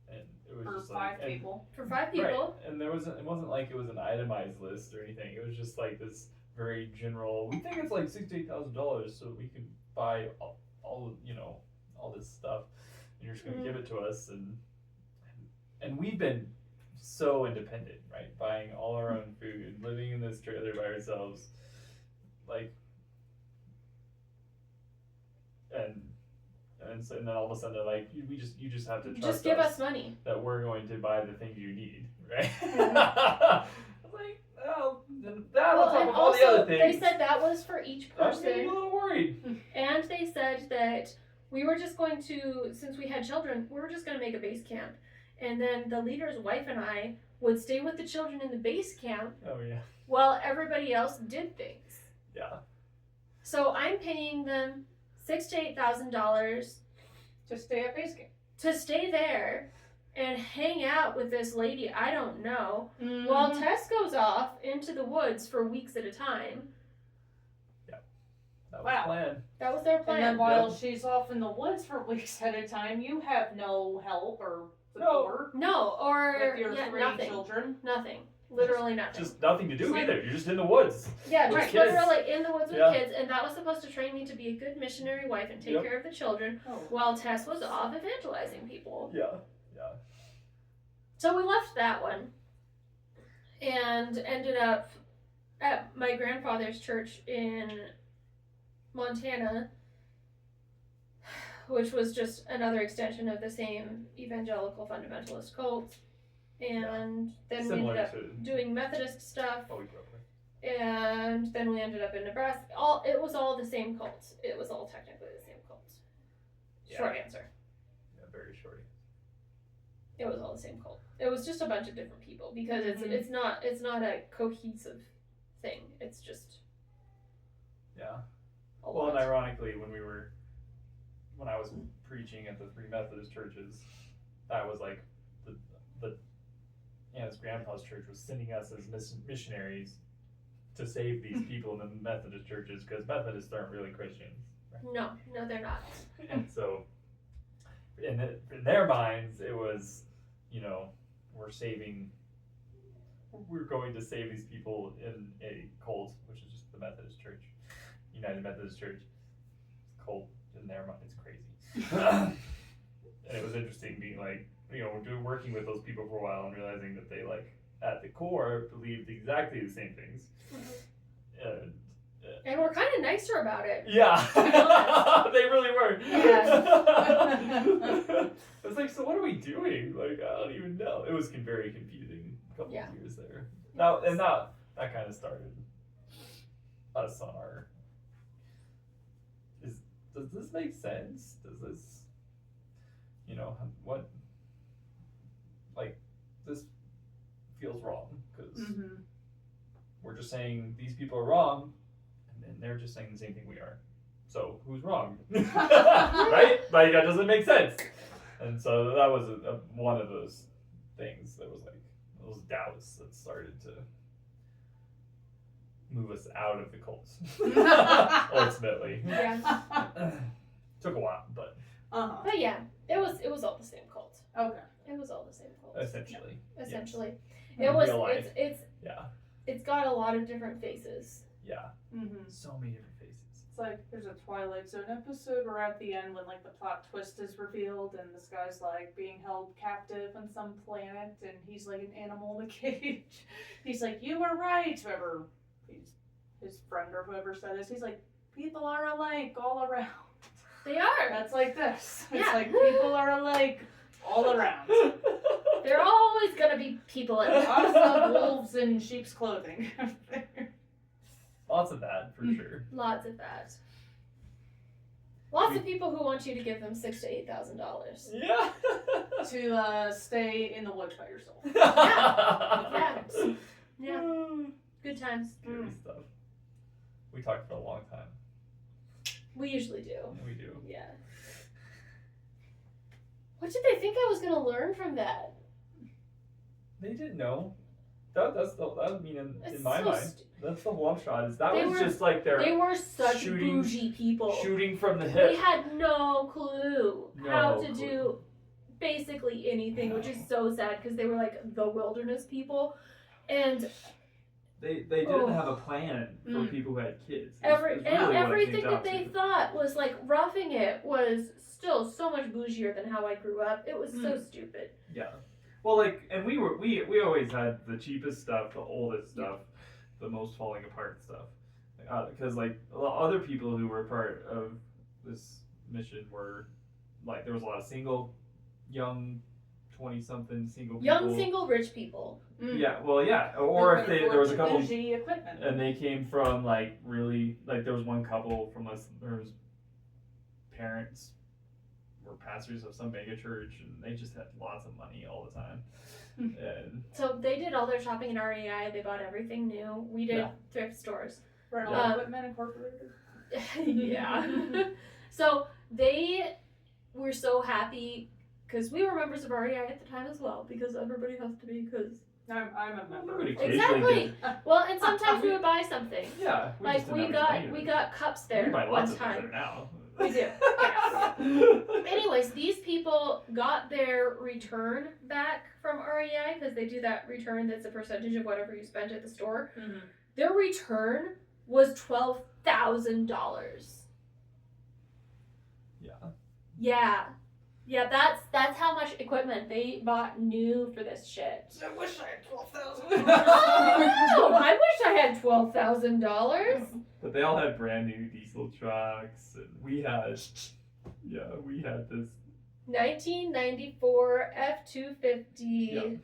S2: And it was
S3: For
S2: just
S3: 5
S2: like, and-
S3: people.
S1: for 5 people.
S2: Right. And it wasn't like it was an itemized list or anything. It was just like this very general. We think it's like $68,000, so we can buy all this stuff, and you're just gonna give it to us, and we've been so independent, right? Buying all our own food, living in this trailer by ourselves, like, and then all of a sudden they're like, you just have to trust
S1: Just give us money.
S2: that we're going to buy the things you need, right? I was like, oh, then that on top
S1: and
S2: of all the other
S1: they
S2: things.
S1: said that was for each
S2: I was getting a
S1: person.
S2: little worried.
S1: And they said that we were just going to, since we had children, we were just going to make a base camp. And then the leader's wife and I would stay with the children in the base camp
S2: Oh yeah,
S1: while everybody else did things.
S2: yeah.
S1: So I'm paying them $6,000 to $8,000
S3: To stay at base camp.
S1: to stay there and hang out with this lady I don't know
S3: Mm-hmm.
S1: while Tess goes off into the woods for weeks at a time.
S2: That was
S3: Wow.
S2: the plan.
S1: That was their
S3: And
S1: plan.
S3: then while she's off in the woods for weeks at a time, you have no help or support
S1: No, or
S3: with your 3
S1: nothing.
S3: children.
S1: Nothing. Literally nothing.
S2: Just nothing to do
S1: It's like-
S2: either. You're just in the woods.
S1: Yeah,
S2: With
S1: just
S2: kids.
S1: literally in the woods with
S2: Yeah.
S1: kids, and that was supposed to train me to be a good missionary wife and take
S2: Yep.
S1: care of the children
S3: Oh.
S1: while Tess was off evangelizing people.
S2: Yeah.
S1: So we left that one and ended up at my grandfather's church in Montana, which was just another extension of the same evangelical fundamentalist cult. And then we
S2: Similar
S1: ended up
S2: to
S1: doing Methodist stuff.
S2: what we grew up with.
S1: And then we ended up in Nebraska. It was all the same cult. It was all technically the same cult.
S2: Yeah.
S1: Short answer.
S2: Yeah, very short.
S1: It was all the same cult. It was just a bunch of different people because
S3: Mhm.
S1: it's not a cohesive thing. It's just
S2: Yeah.
S1: a
S2: Well, and
S1: lot.
S2: ironically, when I was preaching at the 3 Methodist churches, that was like the Anna's grandpa's church was sending us as missionaries to save these people in the Methodist churches because Methodists aren't really Christians.
S1: No, they're not.
S2: And so, in their minds, it was, we're going to save these people in a cult, which is just the Methodist Church, United Methodist Church. Cult in their mind, it's crazy. And it was interesting being like, working with those people for a while and realizing that they at the core believed exactly the same things.
S1: And we're kind of nicer about it.
S2: Yeah, they really were.
S1: Yeah.
S2: It's like, so what are we doing? Like, I don't even know. It was very confusing a couple
S1: Yeah.
S2: of years there. That kind of started us on our. Does this make sense? Does this, what? Like, this feels wrong because
S3: Mm-hmm.
S2: we're just saying these people are wrong, and then they're just saying the same thing we are. So who's wrong? Right? Like that doesn't make sense. And so that was one of those things that was like those doubts that started to move us out of the cults. Ultimately.
S1: Yeah.
S2: Took a while, but
S1: But yeah, it was all the same cult.
S3: Okay.
S1: It was all the same cult.
S2: essentially.
S1: Essentially.
S2: Yes.
S1: It was
S2: Real life.
S1: it's it's got a lot of different faces.
S2: Yeah.
S3: Mm-hmm.
S2: So many different faces.
S3: It's like there's a Twilight Zone episode where at the end when like the plot twist is revealed and this guy's like being held captive on some planet and he's like an animal in a cage. He's like, "You were right," whoever his friend or whoever said this. He's like, "People are alike all around."
S1: They are.
S3: That's like this. It's
S1: Yeah.
S3: like people are alike all around.
S1: They're always gonna be people in it.
S3: Lots of wolves in sheep's clothing.
S2: Lots of that for sure.
S1: Lots of that. Lots of people who want you to give them $6,000 to $8,000.
S2: Yeah.
S3: To stay in the woods by yourself.
S1: Yeah. Yeah. Good times.
S2: Scary stuff. We talked for a long time.
S1: We usually do.
S2: We do.
S1: Yeah. What did they think I was gonna learn from that?
S2: They didn't know. That I mean in
S1: It's
S2: my
S1: so
S2: mind. That's the whole upshot. Is that
S1: They
S2: was
S1: were-
S2: just like their
S1: They were such
S2: shooting-
S1: bougie people.
S2: shooting from the
S1: They
S2: hip.
S1: had no clue how
S2: No
S1: to
S2: clue.
S1: do basically anything, which is so sad because they were like the wilderness people. And
S2: They didn't
S1: Oh.
S2: have a plan for
S3: Mm.
S2: people who had kids. It's really what it
S1: everything
S2: came
S1: that
S2: down
S1: they
S2: to.
S1: thought was like roughing it was still so much bougier than how I grew up. It was so stupid.
S2: Yeah. Well, like, and we always had the cheapest stuff, the oldest stuff, the most falling apart stuff, because like a lot of other people who were part of this mission were like there was a lot of single, young, 20-something single people.
S1: Young single rich people.
S2: Yeah. Well, yeah. Or if there was a couple.
S3: bougie equipment.
S2: And they came from like really like there was one couple from us. There was parents were pastors of some mega church, and they just had lots of money all the time. And
S1: So they did all their shopping in REI. They bought everything new. We did
S2: Yeah.
S1: thrift stores.
S3: Rental Equipment Incorporated.
S1: Yeah. So they were so happy because we were members of REI at the time as well because everybody has to be because
S3: I'm a member.
S2: Occasionally did.
S1: exactly. Well, and sometimes we would buy something.
S2: yeah, we just
S1: Like
S2: didn't
S1: we
S2: have
S1: got
S2: any money.
S1: we got cups
S2: We
S1: there
S2: buy
S1: one
S2: lots of things
S1: time.
S2: there now.
S1: We do. Anyways, these people got their return back from REI because they do that return that's a percentage of whatever you spent at the store.
S3: Mhm.
S1: Their return was $12,000.
S2: Yeah.
S1: Yeah. Yeah, that's how much equipment they bought new for this shit.
S3: I wish I had 12,000.
S1: Oh, I wish I had $12,000.
S2: But they all had brand new diesel trucks, and we had this.
S1: 1994 F-250.
S2: Yep.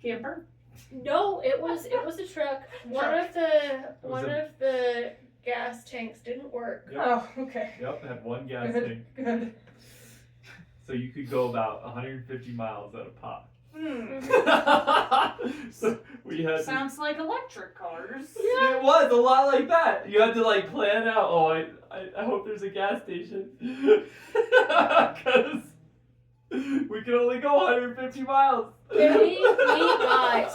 S3: Camper.
S1: No, it was a truck. One of the gas tanks didn't work.
S2: Yep.
S3: Oh, okay.
S2: Yep, had one gas
S3: Good.
S2: tank,
S3: Good.
S2: so you could go about 150 miles at a pop.
S3: Hmm.
S2: So we had.
S3: Sounds like electric cars.
S1: Yeah.
S2: It was a lot like that. You had to like plan out. Oh, I hope there's a gas station, because we can only go 150 miles.
S1: And we got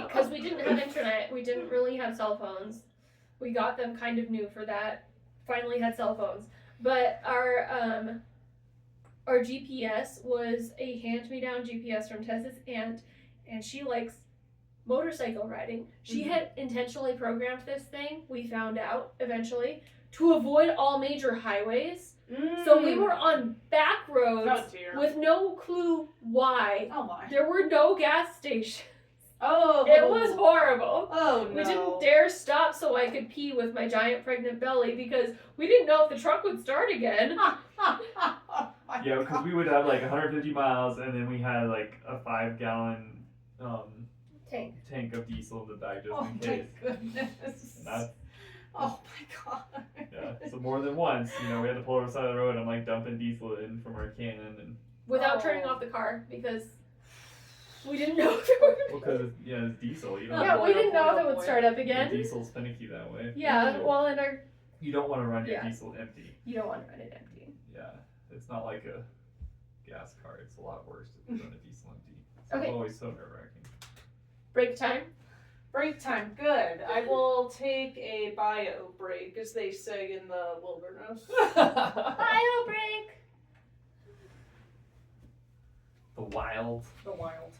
S1: because we didn't have internet, we didn't really have cell phones. We got them kind of new for that. Finally had cell phones, but our GPS was a hand-me-down GPS from Tessa's aunt, and she likes motorcycle riding. She had intentionally programmed this thing. We found out eventually to avoid all major highways. So we were on back roads
S3: Oh dear.
S1: with no clue why.
S3: Oh my.
S1: There were no gas stations.
S3: Oh.
S1: It was horrible.
S3: Oh no.
S1: We didn't dare stop so I could pee with my giant pregnant belly because we didn't know if the truck would start again.
S3: Oh my
S2: Yeah, because
S3: God.
S2: we would have like 150 miles, and then we had like a 5-gallon tank of diesel in the back just
S3: Oh
S2: in
S3: my
S2: case.
S3: goodness.
S2: And that's,
S3: Oh my God.
S2: yeah. So more than once, we had to pull over the side of the road. I'm like dumping diesel in from our cannon, and
S1: Without
S3: Oh.
S1: turning off the car because We didn't know if it would.
S2: Well, because it's diesel. You don't.
S1: Yeah,
S3: boy,
S1: we didn't
S3: oh boy,
S1: know if
S3: oh
S1: it would
S3: boy.
S1: start up
S2: The
S1: again.
S2: diesel's finicky that way.
S1: Yeah, well, and
S2: You don't want to run your
S1: Yeah.
S2: diesel empty.
S1: you don't want to run it empty.
S2: Yeah, it's not like a gas car. It's a lot worse if you run a diesel empty. So
S1: Okay.
S2: it's always so nerve-wracking.
S1: Break time.
S3: Break time, good. I will take a bio break, as they say in the wilderness.
S1: Bio break.
S2: The wild.
S3: The wild.